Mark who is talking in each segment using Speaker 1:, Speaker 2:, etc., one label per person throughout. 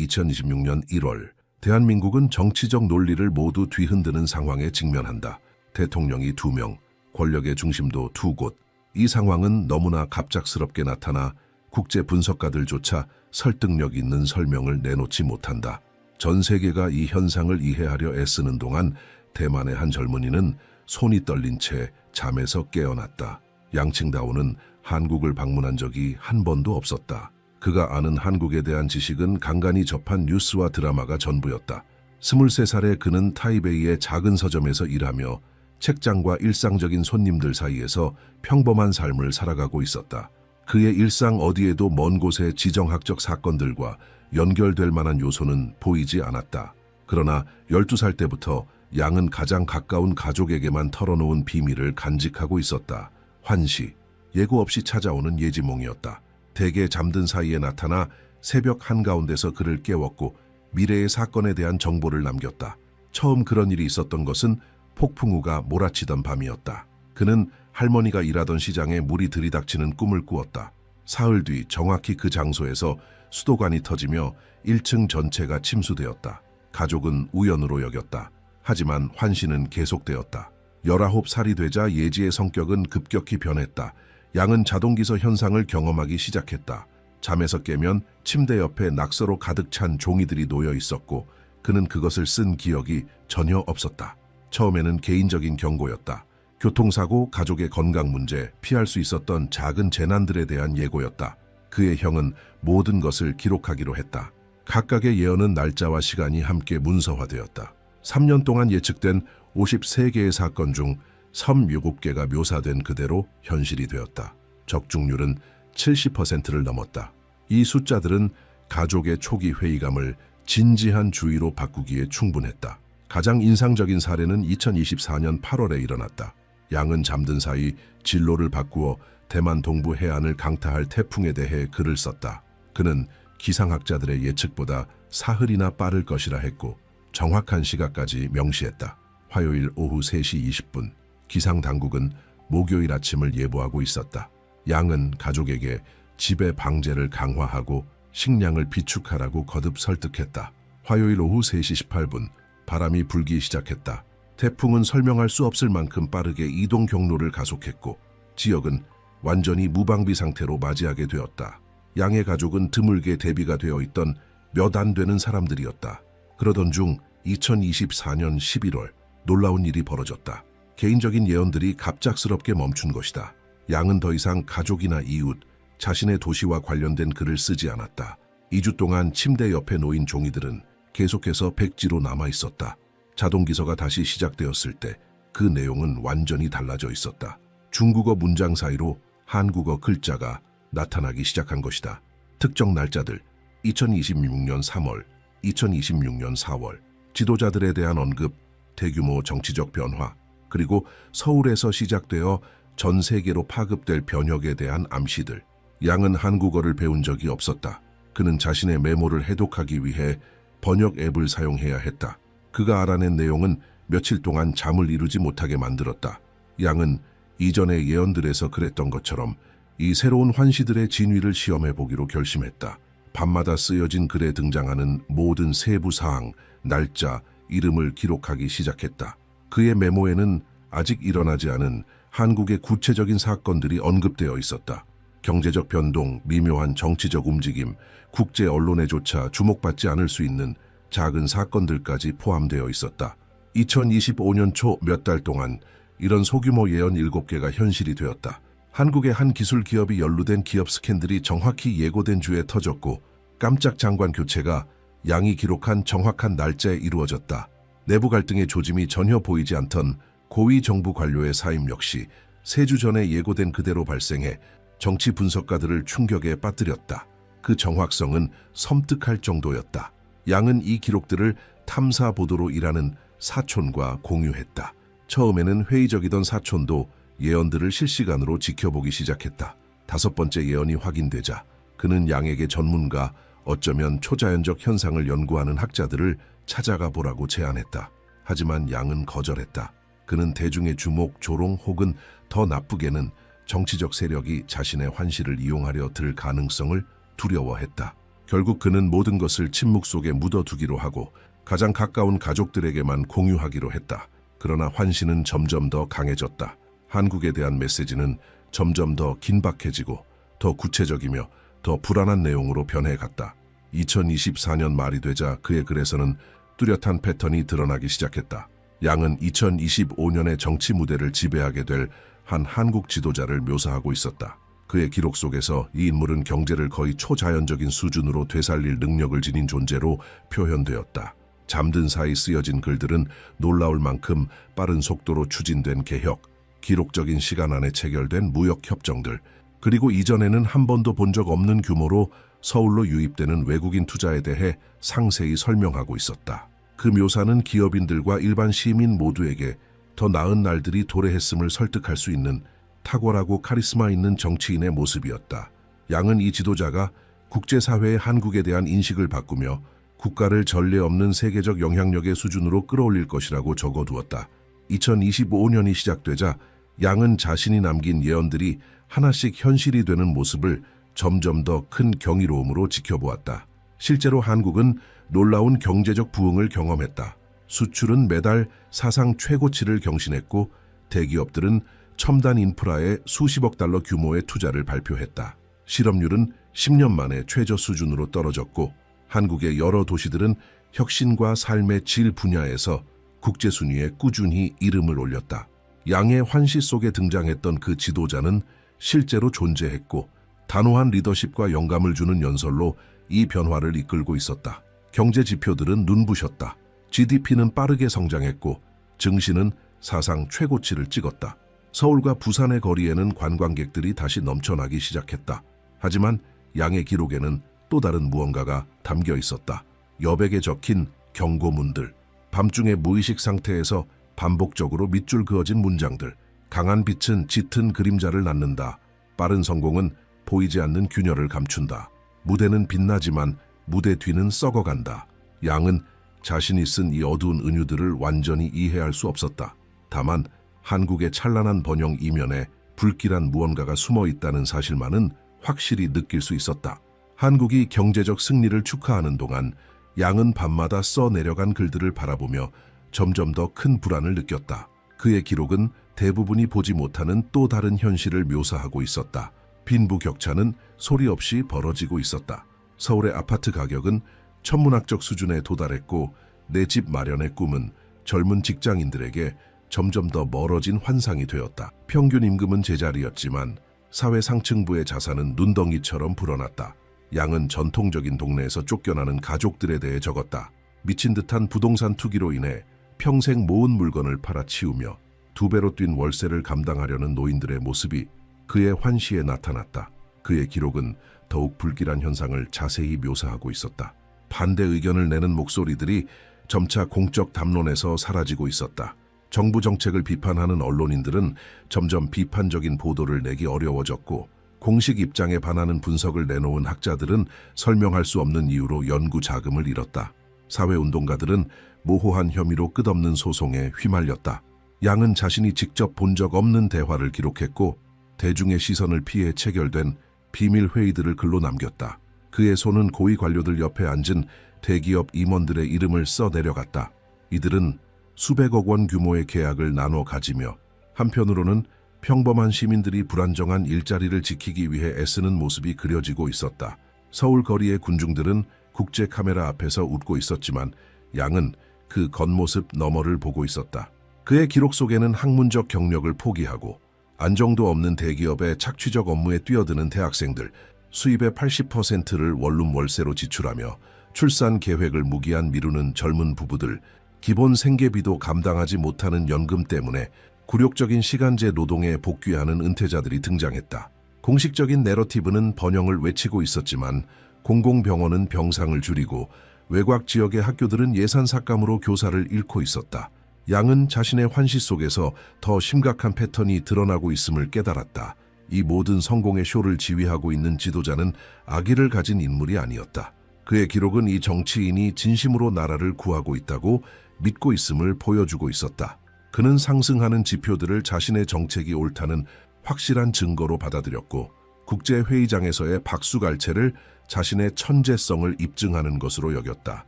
Speaker 1: 2026년 1월, 대한민국은 정치적 논리를 모두 뒤흔드는 상황에 직면한다. 대통령이 2명, 권력의 중심도 2곳. 이 상황은 너무나 갑작스럽게 나타나 국제 분석가들조차 설득력 있는 설명을 내놓지 못한다. 전 세계가 이 현상을 이해하려 애쓰는 동안 대만의 한 젊은이는 손이 떨린 채 잠에서 깨어났다. 양칭다오는 한국을 방문한 적이 한 번도 없었다. 그가 아는 한국에 대한 지식은 간간히 접한 뉴스와 드라마가 전부였다. 23살의 그는 타이베이의 작은 서점에서 일하며 책장과 일상적인 손님들 사이에서 평범한 삶을 살아가고 있었다. 그의 일상 어디에도 먼 곳의 지정학적 사건들과 연결될 만한 요소는 보이지 않았다. 그러나 12살 때부터 양은 가장 가까운 가족에게만 털어놓은 비밀을 간직하고 있었다. 환시, 예고 없이 찾아오는 예지몽이었다. 대개 잠든 사이에 나타나 새벽 한가운데서 그를 깨웠고 미래의 사건에 대한 정보를 남겼다. 처음 그런 일이 있었던 것은 폭풍우가 몰아치던 밤이었다. 그는 할머니가 일하던 시장에 물이 들이닥치는 꿈을 꾸었다. 사흘 뒤 정확히 그 장소에서 수도관이 터지며 1층 전체가 침수되었다. 가족은 우연으로 여겼다. 하지만 환시는 계속되었다. 19살이 되자 예지의 성격은 급격히 변했다. 양은 자동기서 현상을 경험하기 시작했다. 잠에서 깨면 침대 옆에 낙서로 가득 찬 종이들이 놓여 있었고 그는 그것을 쓴 기억이 전혀 없었다. 처음에는 개인적인 경고였다. 교통사고, 가족의 건강 문제, 피할 수 있었던 작은 재난들에 대한 예고였다. 그의 형은 모든 것을 기록하기로 했다. 각각의 예언은 날짜와 시간이 함께 문서화되었다. 3년 동안 예측된 53개의 사건 중 37개가 묘사된 그대로 현실이 되었다. 적중률은 70%를 넘었다. 이 숫자들은 가족의 초기 회의감을 진지한 주의로 바꾸기에 충분했다. 가장 인상적인 사례는 2024년 8월에 일어났다. 양은 잠든 사이 진로를 바꾸어 대만 동부 해안을 강타할 태풍에 대해 글을 썼다. 그는 기상학자들의 예측보다 사흘이나 빠를 것이라 했고 정확한 시각까지 명시했다. 화요일 오후 3시 20분, 기상당국은 목요일 아침을 예보하고 있었다. 양은 가족에게 집의 방제를 강화하고 식량을 비축하라고 거듭 설득했다. 화요일 오후 3시 18분, 바람이 불기 시작했다. 태풍은 설명할 수 없을 만큼 빠르게 이동 경로를 가속했고 지역은 완전히 무방비 상태로 맞이하게 되었다. 양의 가족은 드물게 대비가 되어 있던 몇 안 되는 사람들이었다. 그러던 중 2024년 11월 놀라운 일이 벌어졌다. 개인적인 예언들이 갑작스럽게 멈춘 것이다. 양은 더 이상 가족이나 이웃, 자신의 도시와 관련된 글을 쓰지 않았다. 2주 동안 침대 옆에 놓인 종이들은 계속해서 백지로 남아 있었다. 자동기서가 다시 시작되었을 때 그 내용은 완전히 달라져 있었다. 중국어 문장 사이로 한국어 글자가 나타나기 시작한 것이다. 특정 날짜들, 2026년 3월, 2026년 4월, 지도자들에 대한 언급, 대규모 정치적 변화, 그리고 서울에서 시작되어 전 세계로 파급될 변혁에 대한 암시들. 양은 한국어를 배운 적이 없었다. 그는 자신의 메모를 해독하기 위해 번역 앱을 사용해야 했다. 그가 알아낸 내용은 며칠 동안 잠을 이루지 못하게 만들었다. 양은 이전의 예언들에서 그랬던 것처럼 이 새로운 환시들의 진위를 시험해보기로 결심했다. 밤마다 쓰여진 글에 등장하는 모든 세부 사항, 날짜, 이름을 기록하기 시작했다. 그의 메모에는 아직 일어나지 않은 한국의 구체적인 사건들이 언급되어 있었다. 경제적 변동, 미묘한 정치적 움직임, 국제 언론에조차 주목받지 않을 수 있는 작은 사건들까지 포함되어 있었다. 2025년 초 몇 달 동안 이런 소규모 예언 7개가 현실이 되었다. 한국의 한 기술 기업이 연루된 기업 스캔들이 정확히 예고된 주에 터졌고 깜짝 장관 교체가 양이 기록한 정확한 날짜에 이루어졌다. 내부 갈등의 조짐이 전혀 보이지 않던 고위 정부 관료의 사임 역시 3주 전에 예고된 그대로 발생해 정치 분석가들을 충격에 빠뜨렸다. 그 정확성은 섬뜩할 정도였다. 양은 이 기록들을 탐사 보도로 일하는 사촌과 공유했다. 처음에는 회의적이던 사촌도 예언들을 실시간으로 지켜보기 시작했다. 5번째 예언이 확인되자 그는 양에게 전문가, 어쩌면 초자연적 현상을 연구하는 학자들을 찾아가 보라고 제안했다. 하지만 양은 거절했다. 그는 대중의 주목, 조롱 혹은 더 나쁘게는 정치적 세력이 자신의 환시를 이용하려 들 가능성을 두려워했다. 결국 그는 모든 것을 침묵 속에 묻어두기로 하고 가장 가까운 가족들에게만 공유하기로 했다. 그러나 환시는 점점 더 강해졌다. 한국에 대한 메시지는 점점 더 긴박해지고 더 구체적이며 더 불안한 내용으로 변해갔다. 2024년 말이 되자 그의 글에서는 뚜렷한 패턴이 드러나기 시작했다. 양은 2025년의 정치 무대를 지배하게 될 한 한국 지도자를 묘사하고 있었다. 그의 기록 속에서 이 인물은 경제를 거의 초자연적인 수준으로 되살릴 능력을 지닌 존재로 표현되었다. 잠든 사이 쓰여진 글들은 놀라울 만큼 빠른 속도로 추진된 개혁, 기록적인 시간 안에 체결된 무역 협정들, 그리고 이전에는 한 번도 본 적 없는 규모로 서울로 유입되는 외국인 투자에 대해 상세히 설명하고 있었다. 그 묘사는 기업인들과 일반 시민 모두에게 더 나은 날들이 도래했음을 설득할 수 있는 탁월하고 카리스마 있는 정치인의 모습이었다. 양은 이 지도자가 국제사회의 한국에 대한 인식을 바꾸며 국가를 전례 없는 세계적 영향력의 수준으로 끌어올릴 것이라고 적어두었다. 2025년이 시작되자 양은 자신이 남긴 예언들이 하나씩 현실이 되는 모습을 점점 더 큰 경이로움으로 지켜보았다. 실제로 한국은 놀라운 경제적 부흥을 경험했다. 수출은 매달 사상 최고치를 경신했고 대기업들은 첨단 인프라에 수십억 달러 규모의 투자를 발표했다. 실업률은 10년 만에 최저 수준으로 떨어졌고 한국의 여러 도시들은 혁신과 삶의 질 분야에서 국제 순위에 꾸준히 이름을 올렸다. 양의 환시 속에 등장했던 그 지도자는 실제로 존재했고 단호한 리더십과 영감을 주는 연설로 이 변화를 이끌고 있었다. 경제 지표들은 눈부셨다. GDP는 빠르게 성장했고 증시는 사상 최고치를 찍었다. 서울과 부산의 거리에는 관광객들이 다시 넘쳐나기 시작했다. 하지만 양의 기록에는 또 다른 무언가가 담겨 있었다. 여백에 적힌 경고문들, 밤중에 무의식 상태에서 반복적으로 밑줄 그어진 문장들, 강한 빛은 짙은 그림자를 낳는다. 빠른 성공은 보이지 않는 균열을 감춘다. 무대는 빛나지만 무대 뒤는 썩어간다. 양은 자신이 쓴 이 어두운 은유들을 완전히 이해할 수 없었다. 다만 한국의 찬란한 번영 이면에 불길한 무언가가 숨어 있다는 사실만은 확실히 느낄 수 있었다. 한국이 경제적 승리를 축하하는 동안 양은 밤마다 써내려간 글들을 바라보며 점점 더 큰 불안을 느꼈다. 그의 기록은 대부분이 보지 못하는 또 다른 현실을 묘사하고 있었다. 빈부격차는 소리 없이 벌어지고 있었다. 서울의 아파트 가격은 천문학적 수준에 도달했고 내 집 마련의 꿈은 젊은 직장인들에게 점점 더 멀어진 환상이 되었다. 평균 임금은 제자리였지만 사회 상층부의 자산은 눈덩이처럼 불어났다. 양은 전통적인 동네에서 쫓겨나는 가족들에 대해 적었다. 미친 듯한 부동산 투기로 인해 평생 모은 물건을 팔아치우며 2배로 뛴 월세를 감당하려는 노인들의 모습이 그의 환시에 나타났다. 그의 기록은 더욱 불길한 현상을 자세히 묘사하고 있었다. 반대 의견을 내는 목소리들이 점차 공적 담론에서 사라지고 있었다. 정부 정책을 비판하는 언론인들은 점점 비판적인 보도를 내기 어려워졌고 공식 입장에 반하는 분석을 내놓은 학자들은 설명할 수 없는 이유로 연구 자금을 잃었다. 사회운동가들은 모호한 혐의로 끝없는 소송에 휘말렸다. 양은 자신이 직접 본 적 없는 대화를 기록했고 대중의 시선을 피해 체결된 비밀 회의들을 글로 남겼다. 그의 손은 고위 관료들 옆에 앉은 대기업 임원들의 이름을 써 내려갔다. 이들은 수백억 원 규모의 계약을 나눠 가지며 한편으로는 평범한 시민들이 불안정한 일자리를 지키기 위해 애쓰는 모습이 그려지고 있었다. 서울 거리의 군중들은 국제 카메라 앞에서 웃고 있었지만 양은 그 겉모습 너머를 보고 있었다. 그의 기록 속에는 학문적 경력을 포기하고 안정도 없는 대기업의 착취적 업무에 뛰어드는 대학생들, 수입의 80%를 원룸 월세로 지출하며 출산 계획을 무기한 미루는 젊은 부부들, 기본 생계비도 감당하지 못하는 연금 때문에 굴욕적인 시간제 노동에 복귀하는 은퇴자들이 등장했다. 공식적인 내러티브는 번영을 외치고 있었지만 공공병원은 병상을 줄이고 외곽 지역의 학교들은 예산 삭감으로 교사를 잃고 있었다. 양은 자신의 환시 속에서 더 심각한 패턴이 드러나고 있음을 깨달았다. 이 모든 성공의 쇼를 지휘하고 있는 지도자는 악의를 가진 인물이 아니었다. 그의 기록은 이 정치인이 진심으로 나라를 구하고 있다고 믿고 있음을 보여주고 있었다. 그는 상승하는 지표들을 자신의 정책이 옳다는 확실한 증거로 받아들였고 국제회의장에서의 박수갈채를 자신의 천재성을 입증하는 것으로 여겼다.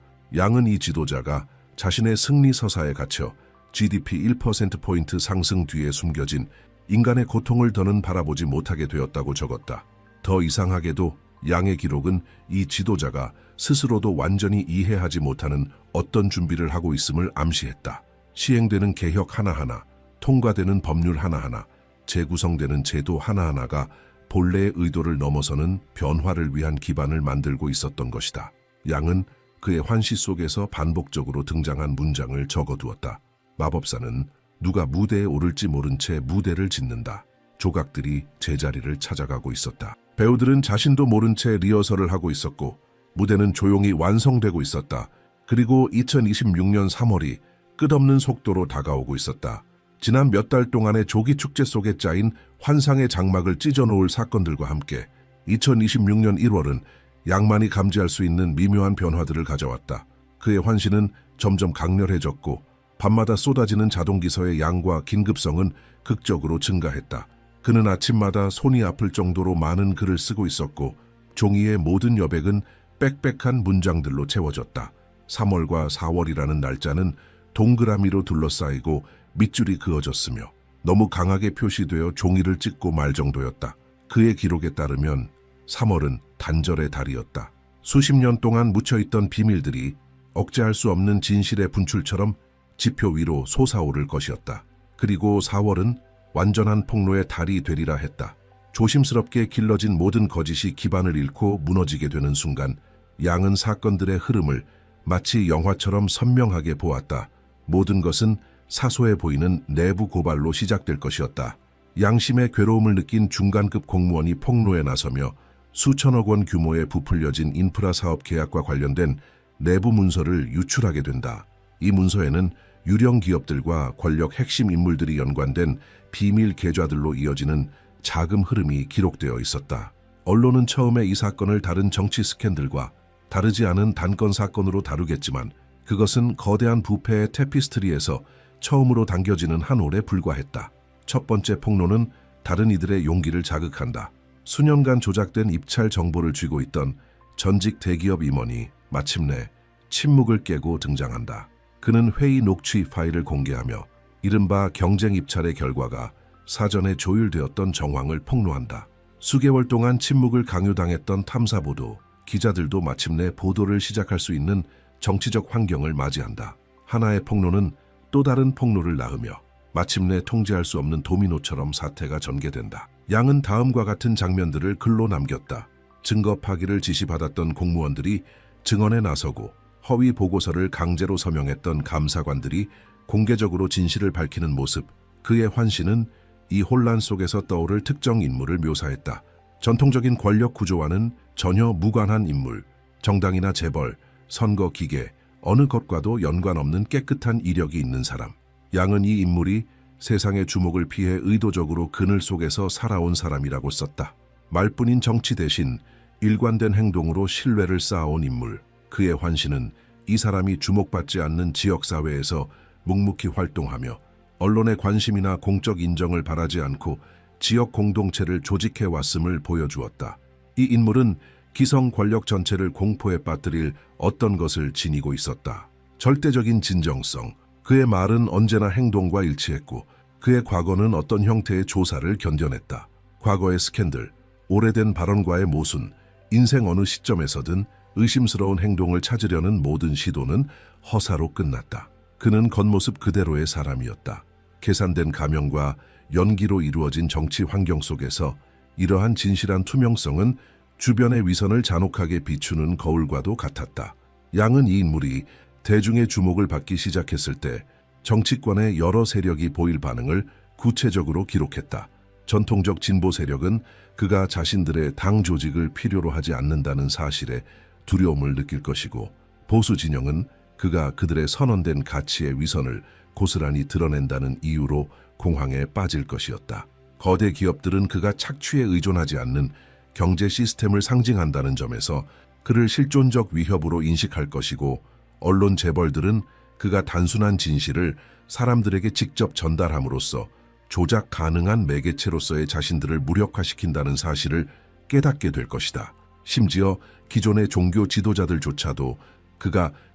Speaker 1: 양은 이 지도자가 자신의 승리 서사에 갇혀 GDP 1%포인트 상승 뒤에 숨겨진 인간의 고통을 더는 바라보지 못하게 되었다고 적었다. 더 이상하게도 양의 기록은 이 지도자가 스스로도 완전히 이해하지 못하는 어떤 준비를 하고 있음을 암시했다. 시행되는 개혁 하나하나, 통과되는 법률 하나하나, 재구성되는 제도 하나하나가 본래의 의도를 넘어서는 변화를 위한 기반을 만들고 있었던 것이다. 양은 그의 환시 속에서 반복적으로 등장한 문장을 적어두었다. 마법사는 누가 무대에 오를지 모른 채 무대를 짓는다. 조각들이 제자리를 찾아가고 있었다. 배우들은 자신도 모른 채 리허설을 하고 있었고 무대는 조용히 완성되고 있었다. 그리고 2026년 3월이 끝없는 속도로 다가오고 있었다. 지난 몇 달 동안의 조기 축제 속에 짜인 환상의 장막을 찢어놓을 사건들과 함께 2026년 1월은 양만이 감지할 수 있는 미묘한 변화들을 가져왔다. 그의 환시는 점점 강렬해졌고 밤마다 쏟아지는 자동기서의 양과 긴급성은 극적으로 증가했다. 그는 아침마다 손이 아플 정도로 많은 글을 쓰고 있었고 종이의 모든 여백은 빽빽한 문장들로 채워졌다. 3월과 4월이라는 날짜는 동그라미로 둘러싸이고 밑줄이 그어졌으며 너무 강하게 표시되어 종이를 찍고 말 정도였다. 그의 기록에 따르면 3월은 단절의 달이었다. 수십 년 동안 묻혀있던 비밀들이 억제할 수 없는 진실의 분출처럼 지표 위로 솟아오를 것이었다. 그리고 4월은 완전한 폭로의 달이 되리라 했다. 조심스럽게 길러진 모든 거짓이 기반을 잃고 무너지게 되는 순간 양은 사건들의 흐름을 마치 영화처럼 선명하게 보았다. 모든 것은 사소해 보이는 내부 고발로 시작될 것이었다. 양심의 괴로움을 느낀 중간급 공무원이 폭로에 나서며 수천억 원 규모의 부풀려진 인프라 사업 계약과 관련된 내부 문서를 유출하게 된다. 이 문서에는 유령 기업들과 권력 핵심 인물들이 연관된 비밀 계좌들로 이어지는 자금 흐름이 기록되어 있었다. 언론은 처음에 이 사건을 다른 정치 스캔들과 다르지 않은 단건 사건으로 다루겠지만 그것은 거대한 부패의 테피스트리에서 처음으로 당겨지는 한 올에 불과했다. 첫 번째 폭로는 다른 이들의 용기를 자극한다. 수년간 조작된 입찰 정보를 쥐고 있던 전직 대기업 임원이 마침내 침묵을 깨고 등장한다. 그는 회의 녹취 파일을 공개하며 이른바 경쟁 입찰의 결과가 사전에 조율되었던 정황을 폭로한다. 수개월 동안 침묵을 강요당했던 탐사보도, 기자들도 마침내 보도를 시작할 수 있는 정치적 환경을 맞이한다. 하나의 폭로는 또 다른 폭로를 낳으며 마침내 통제할 수 없는 도미노처럼 사태가 전개된다. 양은 다음과 같은 장면들을 글로 남겼다. 증거 파기를 지시받았던 공무원들이 증언에 나서고 허위 보고서를 강제로 서명했던 감사관들이 공개적으로 진실을 밝히는 모습. 그의 환시는 이 혼란 속에서 떠오를 특정 인물을 묘사했다. 전통적인 권력 구조와는 전혀 무관한 인물, 정당이나 재벌, 선거 기계, 어느 것과도 연관 없는 깨끗한 이력이 있는 사람. 양은 이 인물이 세상의 주목을 피해 의도적으로 그늘 속에서 살아온 사람이라고 썼다. 말뿐인 정치 대신 일관된 행동으로 신뢰를 쌓아온 인물. 그의 환시는 이 사람이 주목받지 않는 지역사회에서 묵묵히 활동하며 언론의 관심이나 공적 인정을 바라지 않고 지역 공동체를 조직해왔음을 보여주었다. 이 인물은 기성 권력 전체를 공포에 빠뜨릴 어떤 것을 지니고 있었다. 절대적인 진정성. 그의 말은 언제나 행동과 일치했고 그의 과거는 어떤 형태의 조사를 견뎌냈다. 과거의 스캔들, 오래된 발언과의 모순, 인생 어느 시점에서든 의심스러운 행동을 찾으려는 모든 시도는 허사로 끝났다. 그는 겉모습 그대로의 사람이었다. 계산된 가명과 연기로 이루어진 정치 환경 속에서 이러한 진실한 투명성은 주변의 위선을 잔혹하게 비추는 거울과도 같았다. 양은 이 인물이 대중의 주목을 받기 시작했을 때 정치권의 여러 세력이 보일 반응을 구체적으로 기록했다. 전통적 진보 세력은 그가 자신들의 당 조직을 필요로 하지 않는다는 사실에 두려움을 느낄 것이고 보수 진영은 그가 그들의 선언된 가치의 위선을 고스란히 드러낸다는 이유로 공황에 빠질 것이었다. 거대 기업들은 그가 착취에 의존하지 않는 경제 시스템을 상징한다는 점에서 그를 실존적 위협으로 인식할 것이고 언론 재벌들은 그가 단순한 진실을 사람들에게 직접 전달함으로써 조작 가능한 매개체로서의 자신들을 무력화시킨다는 사실을 깨닫게 될 것이다. 심지어 기존의 종교 지도자들조차도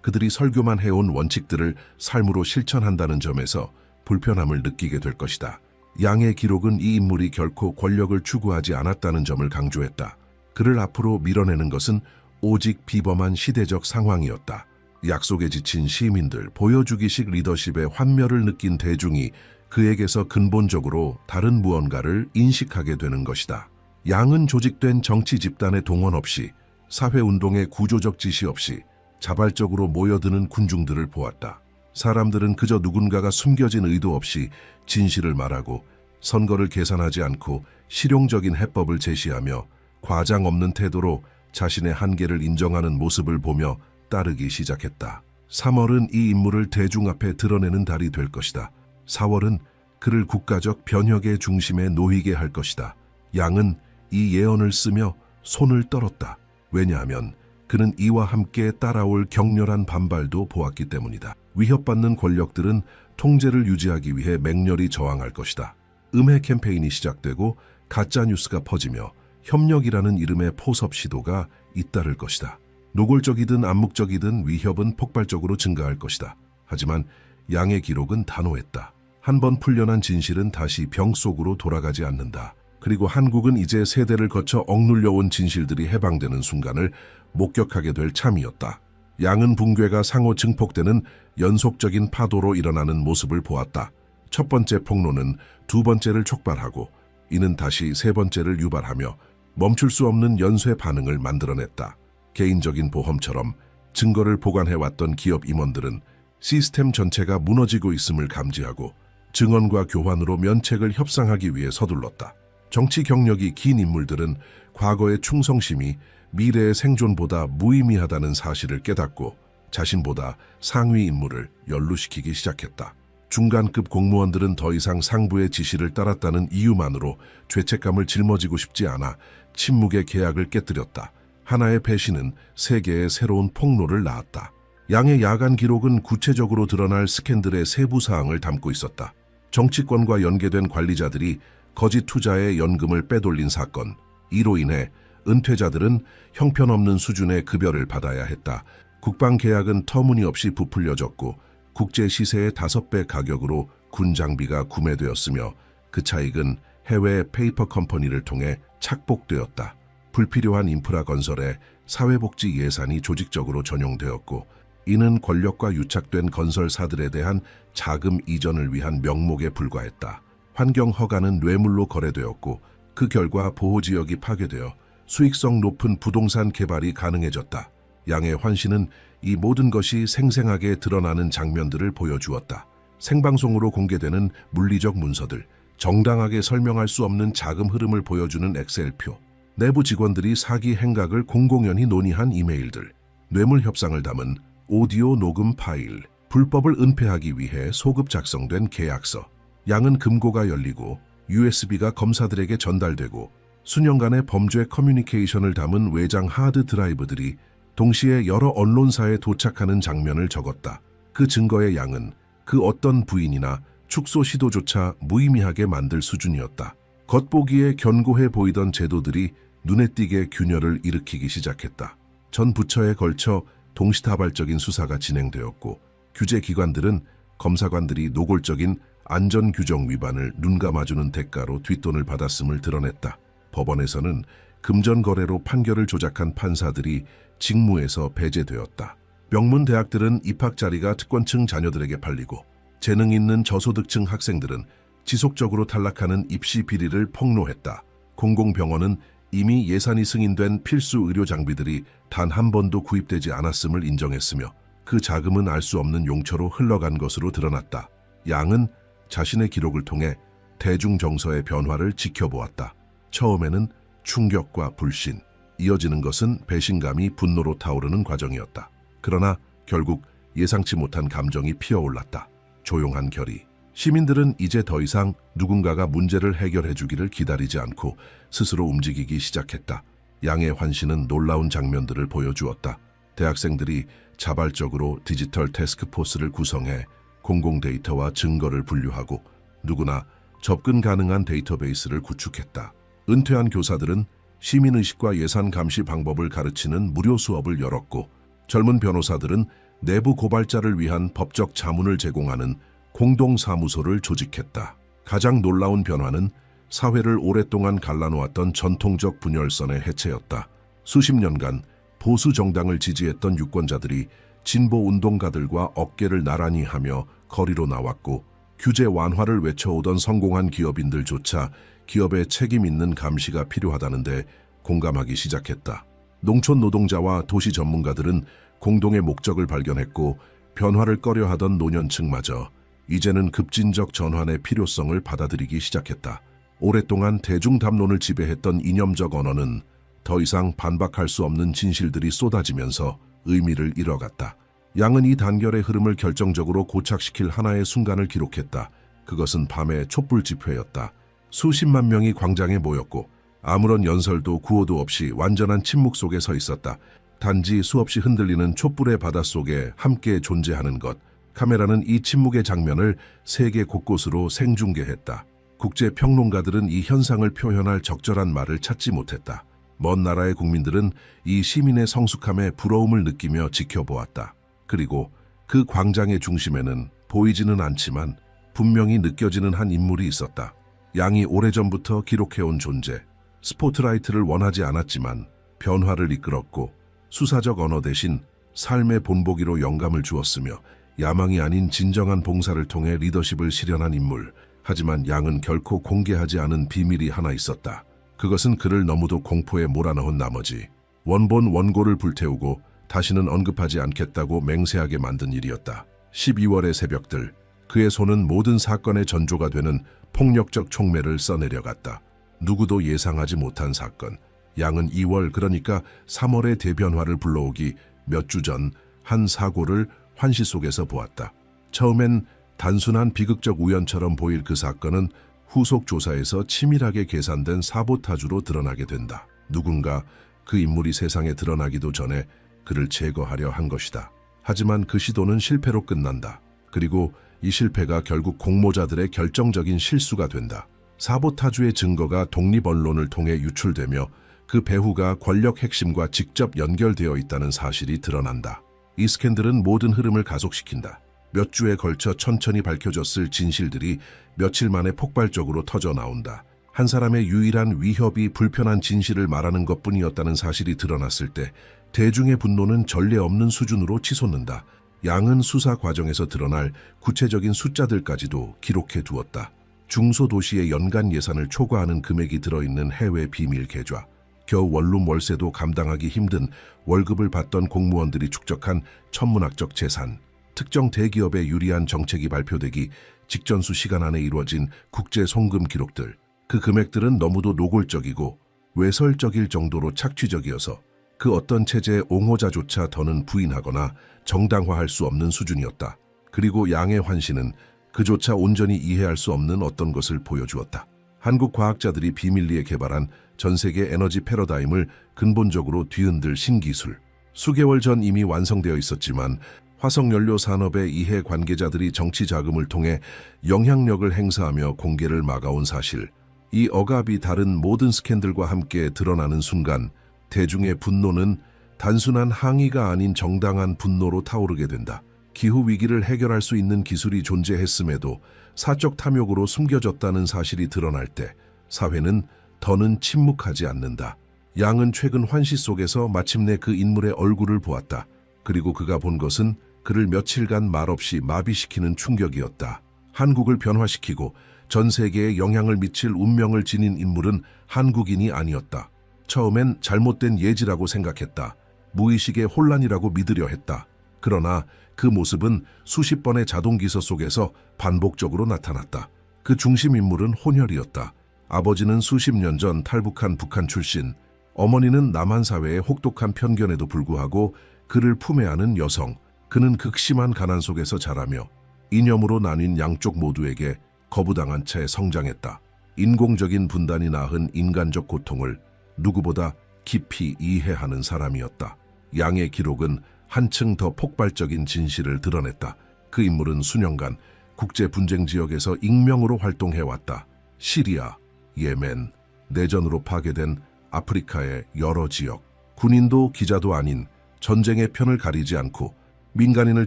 Speaker 1: 그들이 설교만 해온 원칙들을 삶으로 실천한다는 점에서 불편함을 느끼게 될 것이다. 양의 기록은 이 인물이 결코 권력을 추구하지 않았다는 점을 강조했다. 그를 앞으로 밀어내는 것은 오직 비범한 시대적 상황이었다. 약속에 지친 시민들, 보여주기식 리더십의 환멸을 느낀 대중이 그에게서 근본적으로 다른 무언가를 인식하게 되는 것이다. 양은 조직된 정치 집단의 동원 없이, 사회운동의 구조적 지시 없이 자발적으로 모여드는 군중들을 보았다. 사람들은 그저 누군가가 숨겨진 의도 없이 진실을 말하고 선거를 계산하지 않고 실용적인 해법을 제시하며 과장 없는 태도로 자신의 한계를 인정하는 모습을 보며 따르기 시작했다. 3월은 이 인물을 대중 앞에 드러내는 달이 될 것이다. 4월은 그를 국가적 변혁의 중심에 놓이게 할 것이다. 양은 이 예언을 쓰며 손을 떨었다. 왜냐하면 그는 이와 함께 따라올 격렬한 반발도 보았기 때문이다. 위협받는 권력들은 통제를 유지하기 위해 맹렬히 저항할 것이다. 음해 캠페인이 시작되고 가짜 뉴스가 퍼지며 협력이라는 이름의 포섭 시도가 잇따를 것이다. 노골적이든 암묵적이든 위협은 폭발적으로 증가할 것이다. 하지만 양의 기록은 단호했다. 한 번 풀려난 진실은 다시 병 속으로 돌아가지 않는다. 그리고 한국은 이제 세대를 거쳐 억눌려온 진실들이 해방되는 순간을 목격하게 될 참이었다. 양은 붕괴가 상호 증폭되는 연속적인 파도로 일어나는 모습을 보았다. 첫 번째 폭로는 두 번째를 촉발하고 이는 다시 세 번째를 유발하며 멈출 수 없는 연쇄 반응을 만들어냈다. 개인적인 보험처럼 증거를 보관해왔던 기업 임원들은 시스템 전체가 무너지고 있음을 감지하고 증언과 교환으로 면책을 협상하기 위해 서둘렀다. 정치 경력이 긴 인물들은 과거의 충성심이 미래의 생존보다 무의미하다는 사실을 깨닫고 자신보다 상위 인물을 연루시키기 시작했다. 중간급 공무원들은 더 이상 상부의 지시를 따랐다는 이유만으로 죄책감을 짊어지고 싶지 않아 침묵의 계약을 깨뜨렸다. 하나의 배신은 세계의 새로운 폭로를 낳았다. 양의 야간 기록은 구체적으로 드러날 스캔들의 세부 사항을 담고 있었다. 정치권과 연계된 관리자들이 거짓 투자에 연금을 빼돌린 사건, 이로 인해 은퇴자들은 형편없는 수준의 급여를 받아야 했다. 국방계약은 터무니없이 부풀려졌고 국제 시세의 5배 가격으로 군 장비가 구매되었으며 그 차익은 해외 페이퍼 컴퍼니를 통해 착복되었다. 불필요한 인프라 건설에 사회복지 예산이 조직적으로 전용되었고 이는 권력과 유착된 건설사들에 대한 자금 이전을 위한 명목에 불과했다. 환경 허가는 뇌물로 거래되었고 그 결과 보호지역이 파괴되어 수익성 높은 부동산 개발이 가능해졌다. 양의 환신은 이 모든 것이 생생하게 드러나는 장면들을 보여주었다. 생방송으로 공개되는 물리적 문서들, 정당하게 설명할 수 없는 자금 흐름을 보여주는 엑셀표, 내부 직원들이 사기 행각을 공공연히 논의한 이메일들, 뇌물 협상을 담은 오디오 녹음 파일, 불법을 은폐하기 위해 소급 작성된 계약서. 양은 금고가 열리고 USB가 검사들에게 전달되고 수년간의 범죄 커뮤니케이션을 담은 외장 하드 드라이브들이 동시에 여러 언론사에 도착하는 장면을 적었다. 그 증거의 양은 그 어떤 부인이나 축소 시도조차 무의미하게 만들 수준이었다. 겉보기에 견고해 보이던 제도들이 눈에 띄게 균열을 일으키기 시작했다. 전 부처에 걸쳐 동시다발적인 수사가 진행되었고 규제기관들은 검사관들이 노골적인 안전규정 위반을 눈감아주는 대가로 뒷돈을 받았음을 드러냈다. 법원에서는 금전거래로 판결을 조작한 판사들이 직무에서 배제되었다. 명문 대학들은 입학 자리가 특권층 자녀들에게 팔리고 재능 있는 저소득층 학생들은 지속적으로 탈락하는 입시 비리를 폭로했다. 공공병원은 이미 예산이 승인된 필수 의료 장비들이 단 한 번도 구입되지 않았음을 인정했으며 그 자금은 알 수 없는 용처로 흘러간 것으로 드러났다. 양은 자신의 기록을 통해 대중 정서의 변화를 지켜보았다. 처음에는 충격과 불신, 이어지는 것은 배신감이 분노로 타오르는 과정이었다. 그러나 결국 예상치 못한 감정이 피어올랐다. 조용한 결의. 시민들은 이제 더 이상 누군가가 문제를 해결해 주기를 기다리지 않고 스스로 움직이기 시작했다. 양의 환신은 놀라운 장면들을 보여주었다. 대학생들이 자발적으로 디지털 태스크포스를 구성해 공공 데이터와 증거를 분류하고 누구나 접근 가능한 데이터베이스를 구축했다. 은퇴한 교사들은 시민의식과 예산 감시 방법을 가르치는 무료 수업을 열었고 젊은 변호사들은 내부 고발자를 위한 법적 자문을 제공하는 공동사무소를 조직했다. 가장 놀라운 변화는 사회를 오랫동안 갈라놓았던 전통적 분열선의 해체였다. 수십 년간 보수 정당을 지지했던 유권자들이 진보 운동가들과 어깨를 나란히 하며 거리로 나왔고 규제 완화를 외쳐오던 성공한 기업인들조차 기업의 책임 있는 감시가 필요하다는데 공감하기 시작했다. 농촌 노동자와 도시 전문가들은 공동의 목적을 발견했고 변화를 꺼려하던 노년층마저 이제는 급진적 전환의 필요성을 받아들이기 시작했다. 오랫동안 대중담론을 지배했던 이념적 언어는 더 이상 반박할 수 없는 진실들이 쏟아지면서 의미를 잃어갔다. 양은 이 단결의 흐름을 결정적으로 고착시킬 하나의 순간을 기록했다. 그것은 밤의 촛불 집회였다. 수십만 명이 광장에 모였고 아무런 연설도 구호도 없이 완전한 침묵 속에 서 있었다. 단지 수없이 흔들리는 촛불의 바닷속에 함께 존재하는 것. 카메라는 이 침묵의 장면을 세계 곳곳으로 생중계했다. 국제평론가들은 이 현상을 표현할 적절한 말을 찾지 못했다. 먼 나라의 국민들은 이 시민의 성숙함에 부러움을 느끼며 지켜보았다. 그리고 그 광장의 중심에는 보이지는 않지만 분명히 느껴지는 한 인물이 있었다. 양이 오래전부터 기록해온 존재. 스포트라이트를 원하지 않았지만 변화를 이끌었고 수사적 언어 대신 삶의 본보기로 영감을 주었으며 야망이 아닌 진정한 봉사를 통해 리더십을 실현한 인물. 하지만 양은 결코 공개하지 않은 비밀이 하나 있었다. 그것은 그를 너무도 공포에 몰아넣은 나머지 원본 원고를 불태우고 다시는 언급하지 않겠다고 맹세하게 만든 일이었다. 12월의 새벽들, 그의 손은 모든 사건의 전조가 되는 폭력적 촉매를 써내려갔다. 누구도 예상하지 못한 사건. 양은 2월, 그러니까 3월의 대변화를 불러오기 몇 주 전 한 사고를 환시 속에서 보았다. 처음엔 단순한 비극적 우연처럼 보일 그 사건은 후속 조사에서 치밀하게 계산된 사보타주로 드러나게 된다. 누군가 그 인물이 세상에 드러나기도 전에 그를 제거하려 한 것이다. 하지만 그 시도는 실패로 끝난다. 그리고 이 실패가 결국 공모자들의 결정적인 실수가 된다. 사보타주의 증거가 독립 언론을 통해 유출되며 그 배후가 권력 핵심과 직접 연결되어 있다는 사실이 드러난다. 이 스캔들은 모든 흐름을 가속시킨다. 몇 주에 걸쳐 천천히 밝혀졌을 진실들이 며칠 만에 폭발적으로 터져 나온다. 한 사람의 유일한 위협이 불편한 진실을 말하는 것뿐이었다는 사실이 드러났을 때 대중의 분노는 전례 없는 수준으로 치솟는다. 양은 수사 과정에서 드러날 구체적인 숫자들까지도 기록해 두었다. 중소도시의 연간 예산을 초과하는 금액이 들어있는 해외 비밀 계좌, 겨우 원룸 월세도 감당하기 힘든 월급을 받던 공무원들이 축적한 천문학적 재산, 특정 대기업에 유리한 정책이 발표되기 직전수 시간 안에 이루어진 국제 송금 기록들. 그 금액들은 너무도 노골적이고 외설적일 정도로 착취적이어서 그 어떤 체제의 옹호자조차 더는 부인하거나 정당화할 수 없는 수준이었다. 그리고 양의 환시는 그조차 온전히 이해할 수 없는 어떤 것을 보여주었다. 한국 과학자들이 비밀리에 개발한 전 세계 에너지 패러다임을 근본적으로 뒤흔들 신기술. 수개월 전 이미 완성되어 있었지만 화석연료 산업의 이해 관계자들이 정치 자금을 통해 영향력을 행사하며 공개를 막아온 사실. 이 억압이 다른 모든 스캔들과 함께 드러나는 순간 대중의 분노는 단순한 항의가 아닌 정당한 분노로 타오르게 된다. 기후위기를 해결할 수 있는 기술이 존재했음에도 사적 탐욕으로 숨겨졌다는 사실이 드러날 때 사회는 더는 침묵하지 않는다. 양은 최근 환시 속에서 마침내 그 인물의 얼굴을 보았다. 그리고 그가 본 것은 그를 며칠간 말없이 마비시키는 충격이었다. 한국을 변화시키고 전 세계에 영향을 미칠 운명을 지닌 인물은 한국인이 아니었다. 처음엔 잘못된 예지라고 생각했다. 무의식의 혼란이라고 믿으려 했다. 그러나 그 모습은 수십 번의 자동기서 속에서 반복적으로 나타났다. 그 중심 인물은 혼혈이었다. 아버지는 수십 년 전 탈북한 북한 출신, 어머니는 남한 사회의 혹독한 편견에도 불구하고 그를 품에 안은 여성. 그는 극심한 가난 속에서 자라며 이념으로 나뉜 양쪽 모두에게 거부당한 채 성장했다. 인공적인 분단이 낳은 인간적 고통을 누구보다 깊이 이해하는 사람이었다. 양의 기록은 한층 더 폭발적인 진실을 드러냈다. 그 인물은 수년간 국제 분쟁 지역에서 익명으로 활동해왔다. 시리아, 예멘, 내전으로 파괴된 아프리카의 여러 지역, 군인도 기자도 아닌 전쟁의 편을 가리지 않고 민간인을